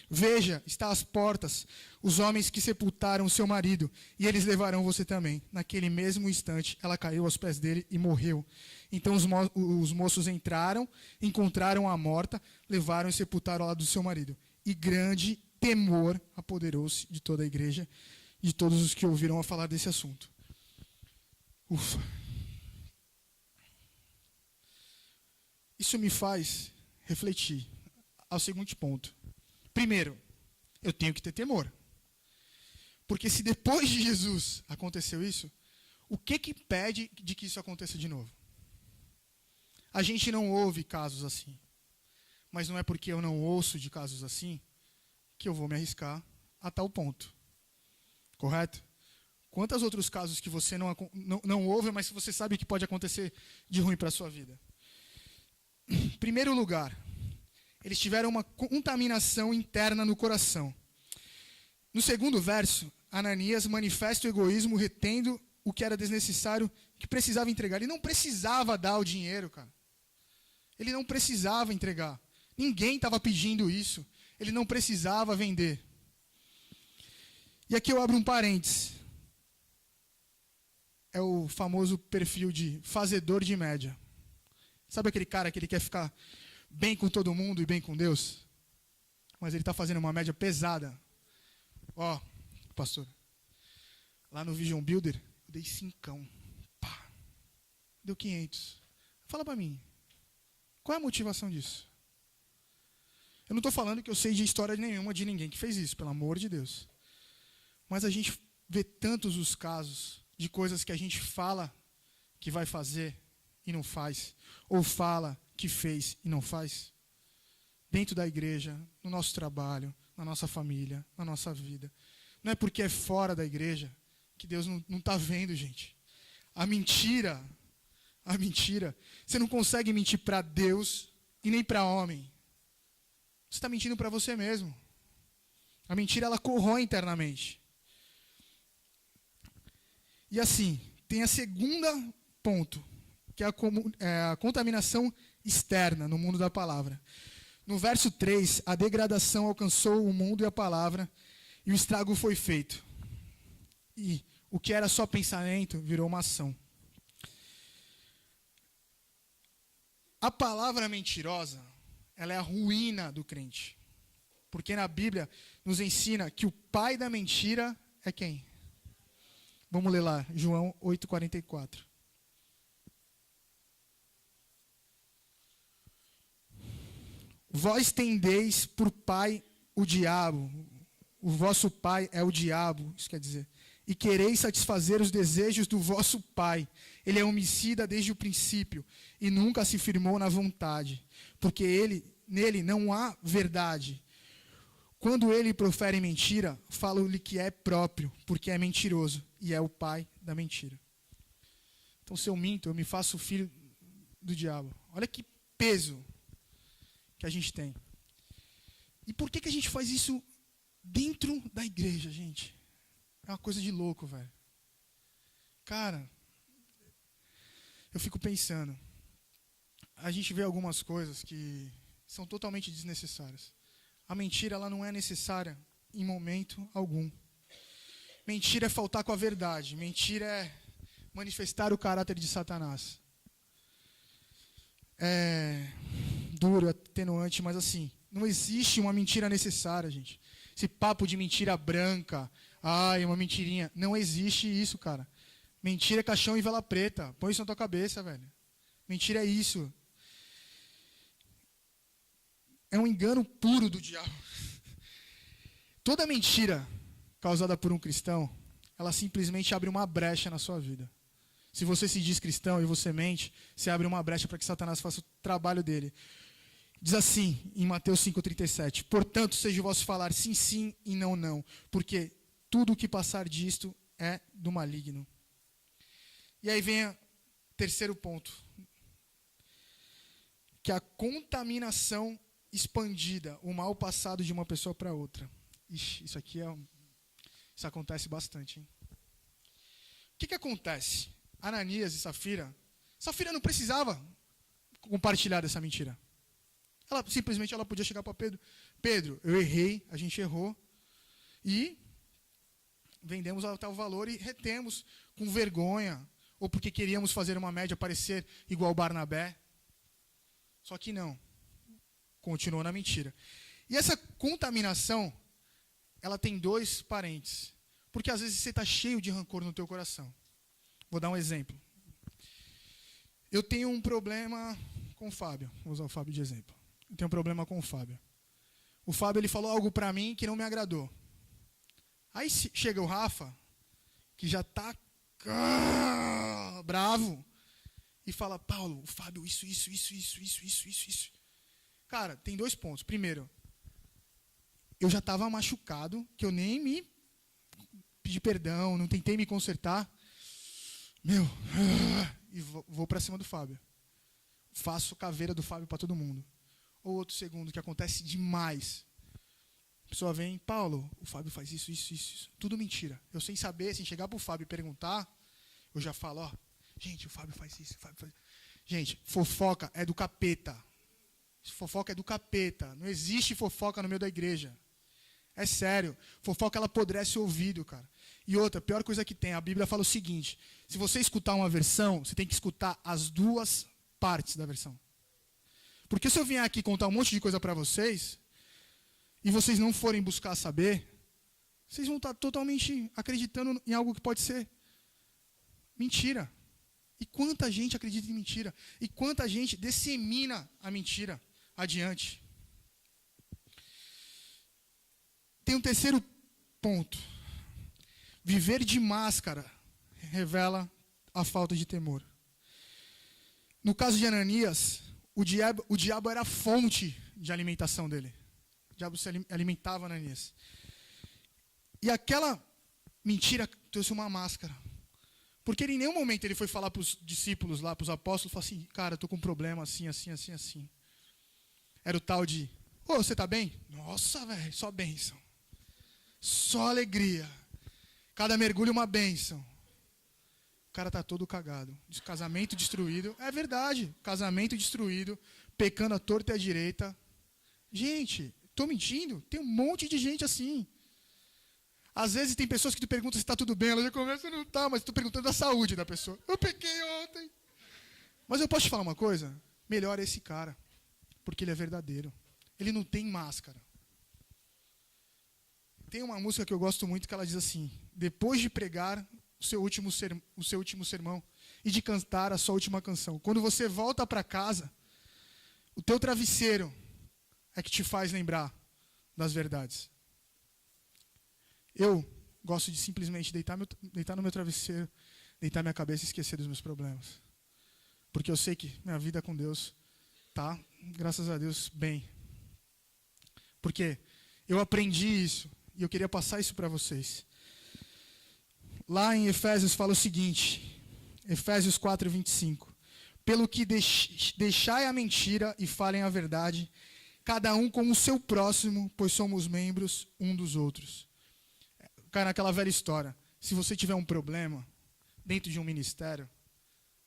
Veja, está às portas os homens que sepultaram o seu marido, e eles levarão você também. Naquele mesmo instante, ela caiu aos pés dele e morreu. Então os moços entraram, encontraram a morta, levaram e sepultaram ao lado do seu marido. E grande temor apoderou-se de toda a igreja, de todos os que ouviram a falar desse assunto. Ufa. Isso me faz refletir ao seguinte ponto. Primeiro, eu tenho que ter temor. Porque se depois de Jesus aconteceu isso, o que impede de que isso aconteça de novo? A gente não ouve casos assim. Mas não é porque eu não ouço de casos assim que eu vou me arriscar a tal ponto. Correto? Quantos outros casos que você não ouve, mas que você sabe que pode acontecer de ruim para a sua vida? Em primeiro lugar, eles tiveram uma contaminação interna no coração. No segundo verso, Ananias manifesta o egoísmo retendo o que era desnecessário, que precisava entregar. Ele não precisava dar o dinheiro, cara. Ele não precisava entregar. Ninguém estava pedindo isso. Ele não precisava vender. E aqui eu abro um parênteses. É o famoso perfil de fazedor de média. Sabe aquele cara que ele quer ficar bem com todo mundo e bem com Deus? Mas ele está fazendo uma média pesada. Ó, pastor, lá no Vision Builder, eu dei 5. Pá, deu 500. Fala para mim, qual é a motivação disso? Eu não estou falando que eu sei de história nenhuma de ninguém que fez isso, pelo amor de Deus. Mas a gente vê tantos os casos de coisas que a gente fala que vai fazer e não faz, ou fala que fez e não faz, dentro da igreja, no nosso trabalho, na nossa família, na nossa vida. Não é porque é fora da igreja que Deus não está vendo, gente. A mentira, você não consegue mentir para Deus e nem para homem. Você está mentindo para você mesmo. A mentira, ela corrói internamente. E assim, tem a segunda ponto, que é a contaminação externa no mundo da palavra. No verso 3, a degradação alcançou o mundo e a palavra, e o estrago foi feito. E o que era só pensamento virou uma ação. A palavra mentirosa, ela é a ruína do crente. Porque na Bíblia nos ensina que o pai da mentira é quem? Vamos ler lá, João 8,44. Vós tendeis por pai o diabo, o vosso pai é o diabo, isso quer dizer, e quereis satisfazer os desejos do vosso pai. Ele é homicida desde o princípio e nunca se firmou na vontade, porque nele não há verdade. Quando ele profere mentira, falo-lhe que é próprio, porque é mentiroso e é o pai da mentira. Então, se eu minto, eu me faço filho do diabo. Olha que peso que a gente tem. E por que a gente faz isso dentro da igreja, gente? É uma coisa de louco, velho. Cara, eu fico pensando. A gente vê algumas coisas que são totalmente desnecessárias. A mentira, ela não é necessária em momento algum. Mentira é faltar com a verdade. Mentira é manifestar o caráter de Satanás. É duro, atenuante, mas assim, não existe uma mentira necessária, gente. Esse papo de mentira branca, uma mentirinha. Não existe isso, cara. Mentira é caixão e vela preta. Põe isso na tua cabeça, velho. Mentira é isso. É um engano puro do diabo. Toda mentira causada por um cristão, ela simplesmente abre uma brecha na sua vida. Se você se diz cristão e você mente, você abre uma brecha para que Satanás faça o trabalho dele. Diz assim, em Mateus 5,37, portanto, seja o vosso falar sim, sim e não, não, porque tudo o que passar disto é do maligno. E aí vem o terceiro ponto, que é a contaminação expandida, o mal passado de uma pessoa para outra. Ixi, isso acontece bastante, hein? O que acontece? Ananias e Safira não precisava compartilhar dessa mentira. Ela simplesmente podia chegar para Pedro. Pedro, eu errei, a gente errou. E vendemos a tal valor e retemos com vergonha. Ou porque queríamos fazer uma média parecer igual Barnabé. Só que não. Continuou na mentira. E essa contaminação, ela tem dois parentes. Porque às vezes você está cheio de rancor no teu coração. Vou dar um exemplo. Eu tenho um problema com o Fábio. Vou usar o Fábio de exemplo. Eu tenho um problema com o Fábio. O Fábio ele falou algo para mim que não me agradou. Aí chega o Rafa, que já está bravo, e fala, Paulo, o Fábio, isso. Cara, tem 2 pontos. Primeiro, eu já estava machucado, que eu nem me pedi perdão, não tentei me consertar. E vou para cima do Fábio. Faço caveira do Fábio para todo mundo. Ou outro segundo, que acontece demais. A pessoa vem, Paulo, o Fábio faz isso. Tudo mentira. Eu sem saber, sem chegar pro Fábio e perguntar, eu já falo, ó, gente, o Fábio faz isso, o Fábio faz... Gente, fofoca é do capeta. Fofoca é do capeta. Não existe fofoca no meio da igreja. É sério. Fofoca, ela apodrece o ouvido, cara. E outra, a pior coisa que tem, a Bíblia fala o seguinte, se você escutar uma versão, você tem que escutar as 2 partes da versão. Porque se eu vier aqui contar um monte de coisa para vocês, e vocês não forem buscar saber, vocês vão estar totalmente acreditando em algo que pode ser mentira. E quanta gente acredita em mentira? E quanta gente dissemina a mentira adiante? Tem um terceiro ponto. Viver de máscara revela a falta de temor. No caso de Ananias, o diabo era a fonte de alimentação dele. O diabo se alimentava Ananias. E aquela mentira trouxe uma máscara. Porque em nenhum momento ele foi falar para os discípulos lá, para os apóstolos, falou assim, cara, eu estou com um problema assim. Era o tal de, você está bem? Nossa, velho, só bênção. Só alegria. Cada mergulho uma bênção. O cara está todo cagado. Casamento destruído. É verdade, casamento destruído, pecando à torta e à direita. Gente, estou mentindo? Tem um monte de gente assim. Às vezes tem pessoas que tu pergunta se está tudo bem, ela já começa, não está, mas tu perguntando da saúde da pessoa. Eu pequei ontem. Mas eu posso te falar uma coisa? Melhor é esse cara, porque ele é verdadeiro. Ele não tem máscara. Tem uma música que eu gosto muito que ela diz assim, depois de pregar o seu último sermão e de cantar a sua última canção, quando você volta para casa, o teu travesseiro é que te faz lembrar das verdades. Eu gosto de simplesmente deitar no meu travesseiro, deitar minha cabeça e esquecer dos meus problemas. Porque eu sei que minha vida com Deus tá, graças a Deus, bem. Porque eu aprendi isso e eu queria passar isso para vocês. Lá em Efésios fala o seguinte, Efésios 4:25. Pelo que deixai a mentira e falem a verdade, cada um com o seu próximo, pois somos membros um dos outros. Cara, naquela velha história, se você tiver um problema dentro de um ministério,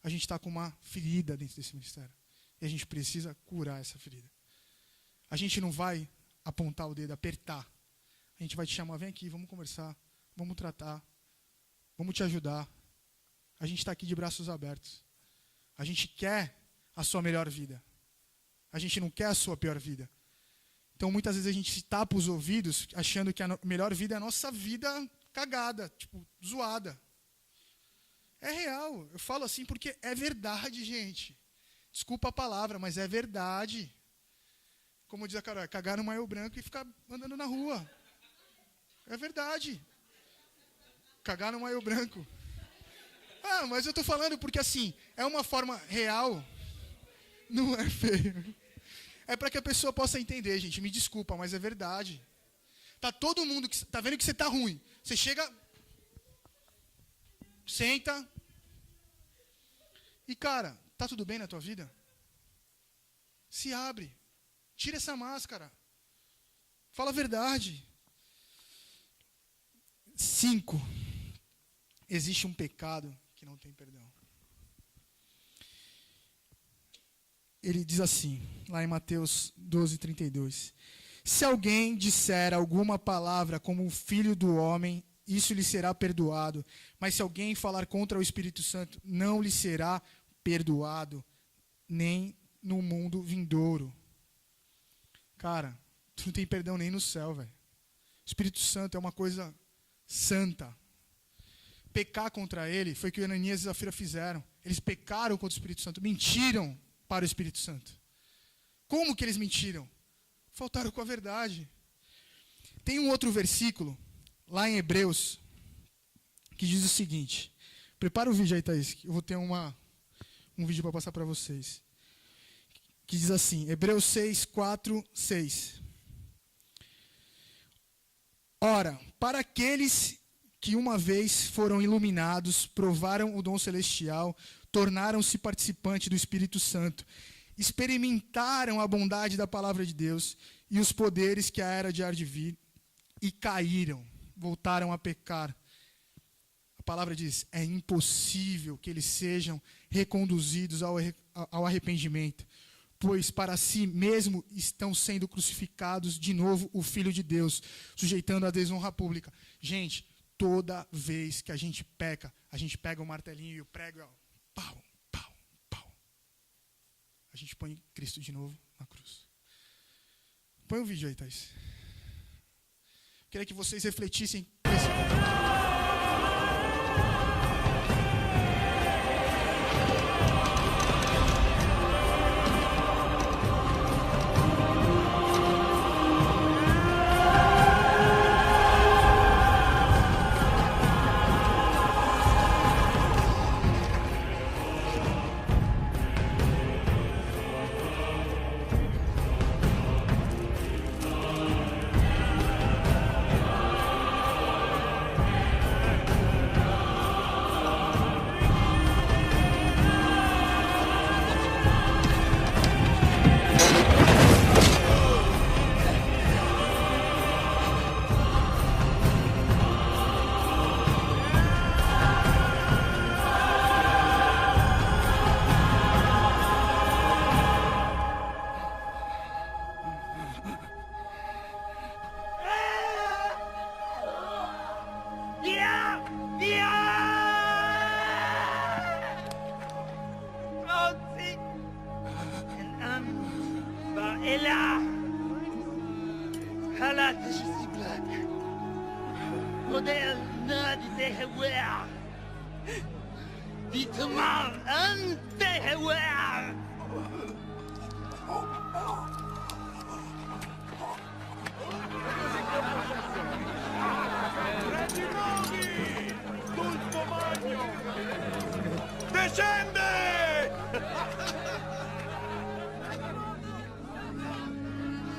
a gente está com uma ferida dentro desse ministério. E a gente precisa curar essa ferida. A gente não vai apontar o dedo, apertar. A gente vai te chamar, vem aqui, vamos conversar, vamos tratar, vamos te ajudar. A gente está aqui de braços abertos. A gente quer a sua melhor vida. A gente não quer a sua pior vida. Então, muitas vezes a gente tapa os ouvidos achando que a melhor vida é a nossa vida cagada, tipo, zoada. É real. Eu falo assim porque é verdade, gente. Desculpa a palavra, mas é verdade. Como diz a Carol, cagar no maio branco e ficar andando na rua. É verdade. Cagar no maio branco. Ah, mas eu estou falando porque assim, é uma forma real. Não é feio. É para que a pessoa possa entender, gente. Me desculpa, mas é verdade. Tá todo mundo que tá vendo que você tá ruim. Você chega, senta e cara, tá tudo bem na tua vida? Se abre. Tira essa máscara. Fala a verdade. 5. Existe um pecado que não tem perdão. Ele diz assim, lá em Mateus 12:32. Se alguém disser alguma palavra como o Filho do Homem, isso lhe será perdoado. Mas se alguém falar contra o Espírito Santo, não lhe será perdoado, nem no mundo vindouro. Cara, tu não tem perdão nem no céu, velho. O Espírito Santo é uma coisa santa. Pecar contra ele foi o que o Ananias e Zafira fizeram. Eles pecaram contra o Espírito Santo, mentiram para o Espírito Santo. Como que eles mentiram? Faltaram com a verdade. Tem um outro versículo, lá em Hebreus, que diz o seguinte. Prepara o vídeo aí, Thaís, que eu vou ter um vídeo para passar para vocês. Que diz assim, Hebreus 6, 4, 6. Ora, para aqueles que uma vez foram iluminados, provaram o dom celestial, tornaram-se participantes do Espírito Santo, experimentaram a bondade da palavra de Deus e os poderes que a era de há de vir, e caíram, voltaram a pecar. A palavra diz, é impossível que eles sejam reconduzidos ao arrependimento, pois para si mesmo estão sendo crucificados de novo o Filho de Deus, sujeitando a desonra pública. Gente, toda vez que a gente peca, a gente pega o martelinho e o prego, ó, pau, pau, pau. A gente põe Cristo de novo na cruz. Põe o vídeo aí, Thaís. Queria que vocês refletissem nesse momento.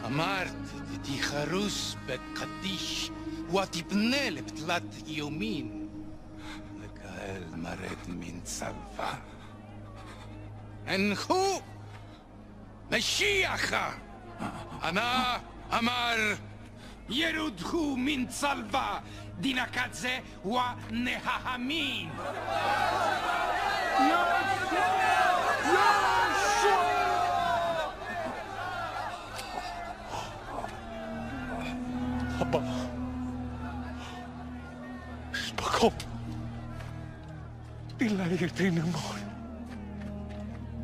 אמרת, תיחרוס בקדיש, ותפנה לפתלת יומין, לקהל מרד מן צלווה. הנחו משיח, אנא אמר, ירודו מן צלווה, דינקדזה ונהמין. 아빠, spako. Tillagger dina mor.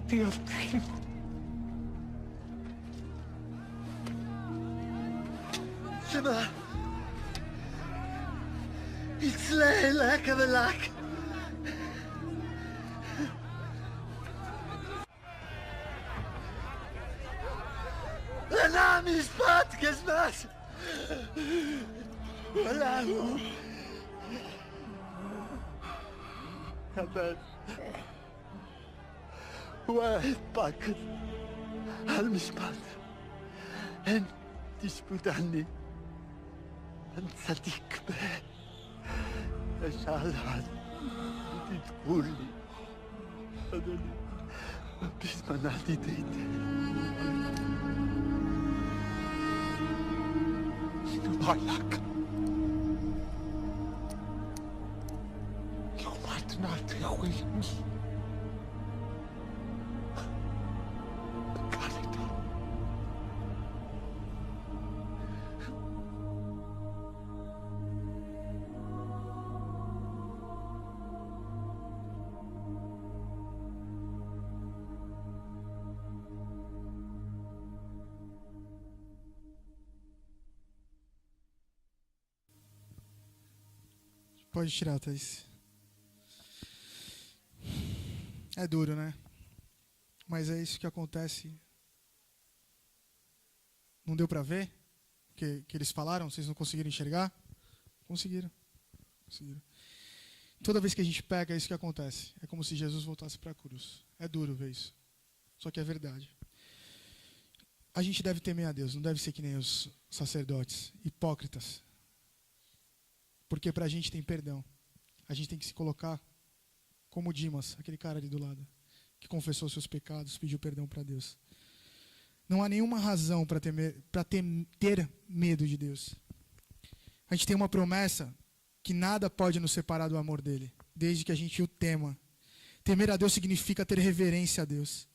Tiaftin. Shema. Itzleh lak avelak. לנה משפט כזמש! ولا هو أبد واحد باكر هالمشبات أنت تشبت عني أنت صديق به أشعل هذا أنت تقول لي أدني بسم نادي ديتي Malak. Jag vet inte skit. Kan inte. Pode tirar, Thaís. É duro, né? Mas é isso que acontece. Não deu para ver? Que eles falaram? Vocês não conseguiram enxergar? Conseguiram. Toda vez que a gente peca, é isso que acontece. É como se Jesus voltasse para a cruz. É duro ver isso. Só que é verdade. A gente deve temer a Deus, não deve ser que nem os sacerdotes, hipócritas. Porque para a gente tem perdão. A gente tem que se colocar como Dimas, aquele cara ali do lado, que confessou seus pecados, pediu perdão para Deus. Não há nenhuma razão para ter medo de Deus. A gente tem uma promessa que nada pode nos separar do amor dele, desde que a gente o tema. Temer a Deus significa ter reverência a Deus.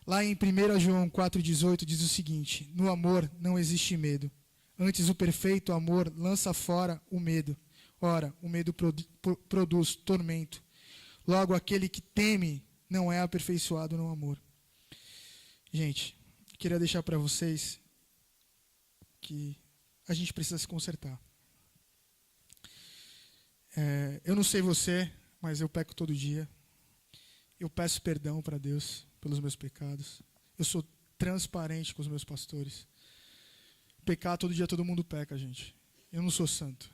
Lá em 1 João 4,18 diz o seguinte: no amor não existe medo. Antes o perfeito amor lança fora o medo. Ora, o medo produz tormento. Logo, aquele que teme não é aperfeiçoado no amor. Gente, queria deixar para vocês que a gente precisa se consertar. Eu não sei você, mas eu peco todo dia. Eu peço perdão para Deus pelos meus pecados. Eu sou transparente com os meus pastores. Pecar todo dia, todo mundo peca, gente. Eu não sou santo.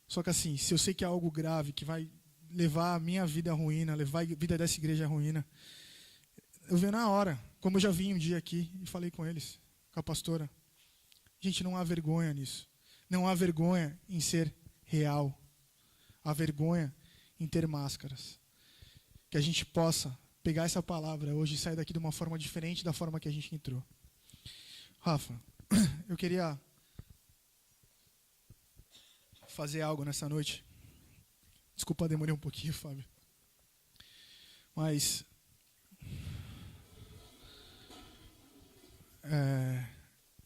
Só que assim, se eu sei que é algo grave, que vai levar a minha vida à ruína, levar a vida dessa igreja à ruína, eu venho na hora. Como eu já vim um dia aqui e falei com eles, com a pastora. Gente, não há vergonha nisso. Não há vergonha em ser real. Há vergonha em ter máscaras. Que a gente possa pegar essa palavra hoje e sair daqui de uma forma diferente da forma que a gente entrou. Rafa, eu queria fazer algo nessa noite. Desculpa, demorei um pouquinho, Fábio. Mas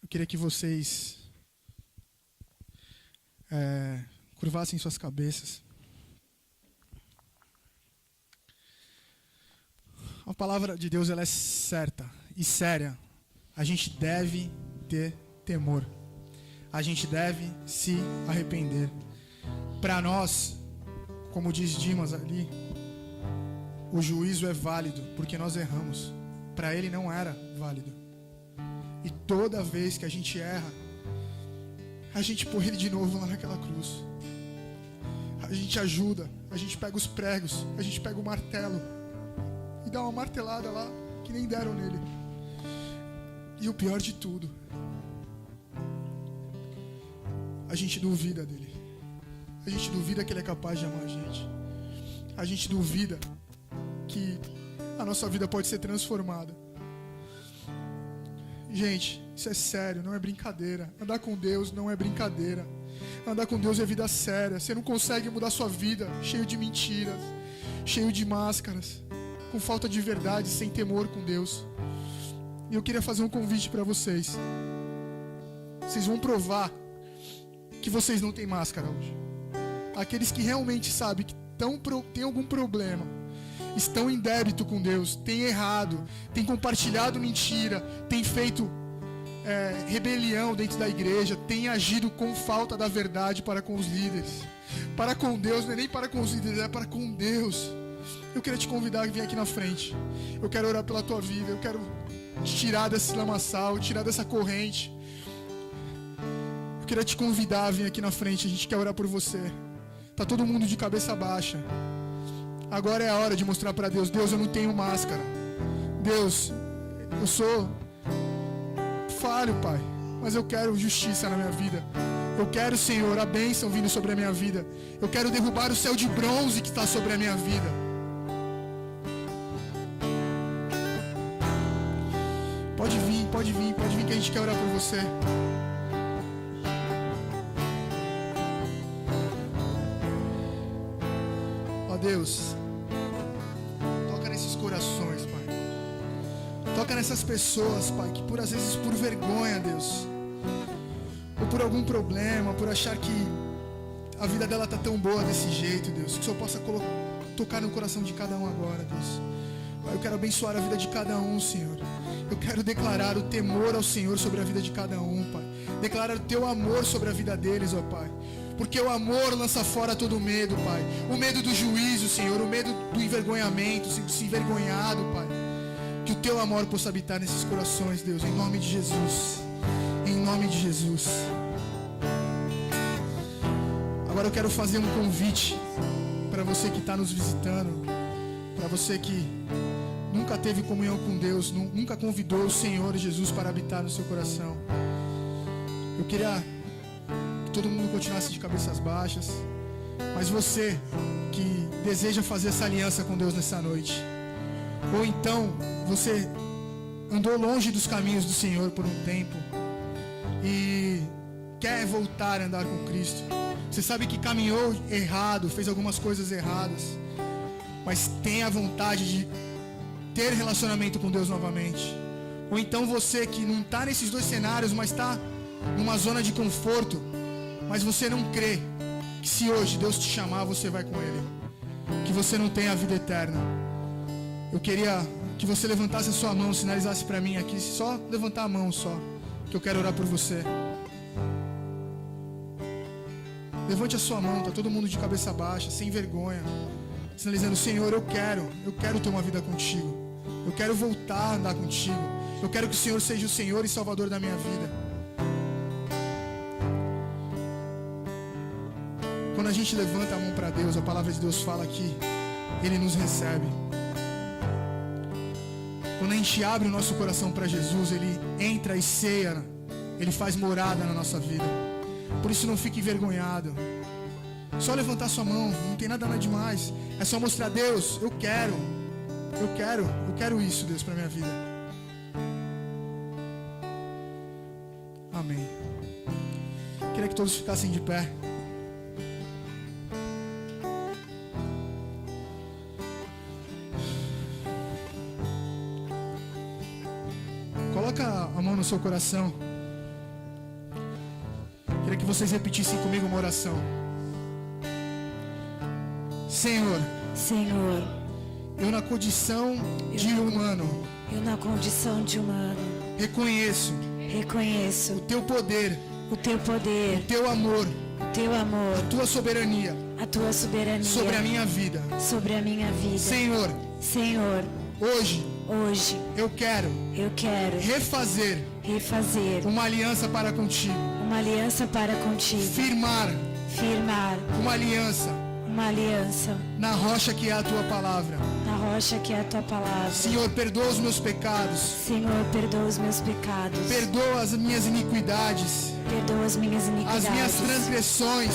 eu queria que vocês curvassem suas cabeças. A palavra de Deus, ela é certa e séria. A gente deve ter temor. A gente deve se arrepender. Para nós, como diz Dimas ali, o juízo é válido porque nós erramos. Para ele não era válido. E toda vez que a gente erra, a gente põe ele de novo lá naquela cruz. A gente ajuda, a gente pega os pregos, a gente pega o martelo e dá uma martelada lá que nem deram nele. E o pior de tudo, a gente duvida dele. A gente duvida que ele é capaz de amar a gente. A gente duvida que a nossa vida pode ser transformada. Gente, isso é sério, não é brincadeira. Andar com Deus não é brincadeira. Andar com Deus é vida séria. Você não consegue mudar sua vida cheio de mentiras, cheio de máscaras, com falta de verdade, sem temor com Deus. E eu queria fazer um convite para vocês. Vocês vão provar que vocês não têm máscara hoje. Aqueles que realmente sabem que têm algum problema, estão em débito com Deus, têm errado, têm compartilhado mentira, têm feito rebelião dentro da igreja, têm agido com falta da verdade para com os líderes. Para com Deus, não é nem para com os líderes, é para com Deus. Eu queria te convidar a vir aqui na frente. Eu quero orar pela tua vida, eu quero te tirar desse lamaçal, tirar dessa corrente. Eu queria te convidar a vir aqui na frente, a gente quer orar por você. Tá todo mundo de cabeça baixa. Agora é a hora de mostrar para Deus: Deus, eu não tenho máscara. Deus, eu sou falho, Pai, mas eu quero justiça na minha vida. Eu quero, Senhor, a bênção vindo sobre a minha vida. Eu quero derrubar o céu de bronze que está sobre a minha vida. Pode vir que a gente quer orar por você. Ó Deus, toca nesses corações, Pai. Toca nessas pessoas, Pai, que às vezes por vergonha, Deus, ou por algum problema, por achar que a vida dela tá tão boa desse jeito, Deus, que o Senhor possa tocar no coração de cada um agora, Deus. Pai, eu quero abençoar a vida de cada um, Senhor. Eu quero declarar o temor ao Senhor sobre a vida de cada um, Pai. Declarar o teu amor sobre a vida deles, ó Pai. Porque o amor lança fora todo medo, Pai. O medo do juízo, Senhor. O medo do envergonhamento, de ser envergonhado, Pai. que o teu amor possa habitar nesses corações, Deus, em nome de Jesus. Em nome de Jesus. Agora eu quero fazer um convite para você que está nos visitando, para você que nunca teve comunhão com Deus, nunca convidou o Senhor Jesus para habitar no seu coração. Eu queria que todo mundo continuasse de cabeças baixas, mas você que deseja fazer essa aliança com Deus nessa noite, ou então você andou longe dos caminhos do Senhor por um tempo e quer voltar a andar com Cristo. Você sabe que caminhou errado, fez algumas coisas erradas, mas tem a vontade de ter relacionamento com Deus novamente. Ou então você que não está nesses dois cenários, mas está numa zona de conforto, mas você não crê que se hoje Deus te chamar, você vai com Ele, que você não tem a vida eterna. Eu queria que você levantasse a sua mão, sinalizasse para mim aqui, só levantar a mão só, que eu quero orar por você. Levante a sua mão, tá todo mundo de cabeça baixa, sem vergonha, sinalizando: Senhor, eu quero ter uma vida contigo, eu quero voltar a andar contigo, eu quero que o Senhor seja o Senhor e Salvador da minha vida. Quando a gente levanta a mão para Deus, a palavra de Deus fala que Ele nos recebe. Quando a gente abre o nosso coração para Jesus, Ele entra e ceia, Ele faz morada na nossa vida. Por isso não fique envergonhado. Só levantar sua mão, não tem nada demais. É só mostrar: Deus, eu quero isso, Deus, para minha vida. Amém. Queria que todos ficassem de pé. Coloca a mão no seu coração. Queria que vocês repetissem comigo uma oração. Senhor, eu na condição de humano, reconheço o teu poder, o teu amor, a tua soberania sobre a minha vida. Senhor, hoje eu quero refazer uma aliança para contigo. Firmar uma aliança na rocha que é a tua palavra. Senhor, perdoa os meus pecados. Perdoa as minhas iniquidades. As minhas transgressões.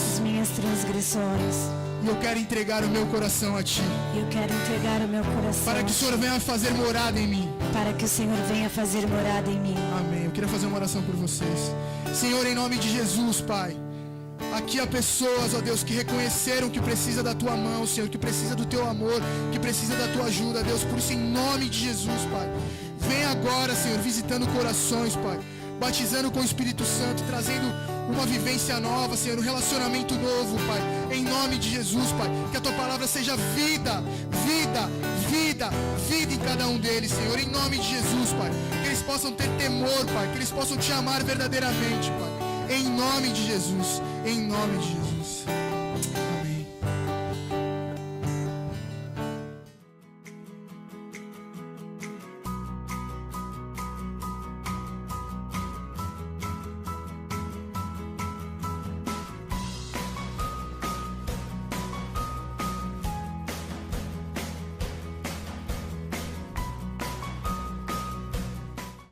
E eu quero entregar o meu coração a Ti. Para que o Senhor venha fazer morada em mim. Amém. Eu queria fazer uma oração por vocês. Senhor, em nome de Jesus, Pai. Aqui há pessoas, ó Deus, que reconheceram que precisa da Tua mão, Senhor, que precisa do Teu amor, que precisa da Tua ajuda, Deus. Por isso, em nome de Jesus, Pai, vem agora, Senhor, visitando corações, Pai, batizando com o Espírito Santo, trazendo uma vivência nova, Senhor, um relacionamento novo, Pai. Em nome de Jesus, Pai, que a Tua palavra seja vida em cada um deles, Senhor. Em nome de Jesus, Pai, que eles possam ter temor, Pai, que eles possam Te amar verdadeiramente, Pai. Em nome de Jesus, em nome de Jesus.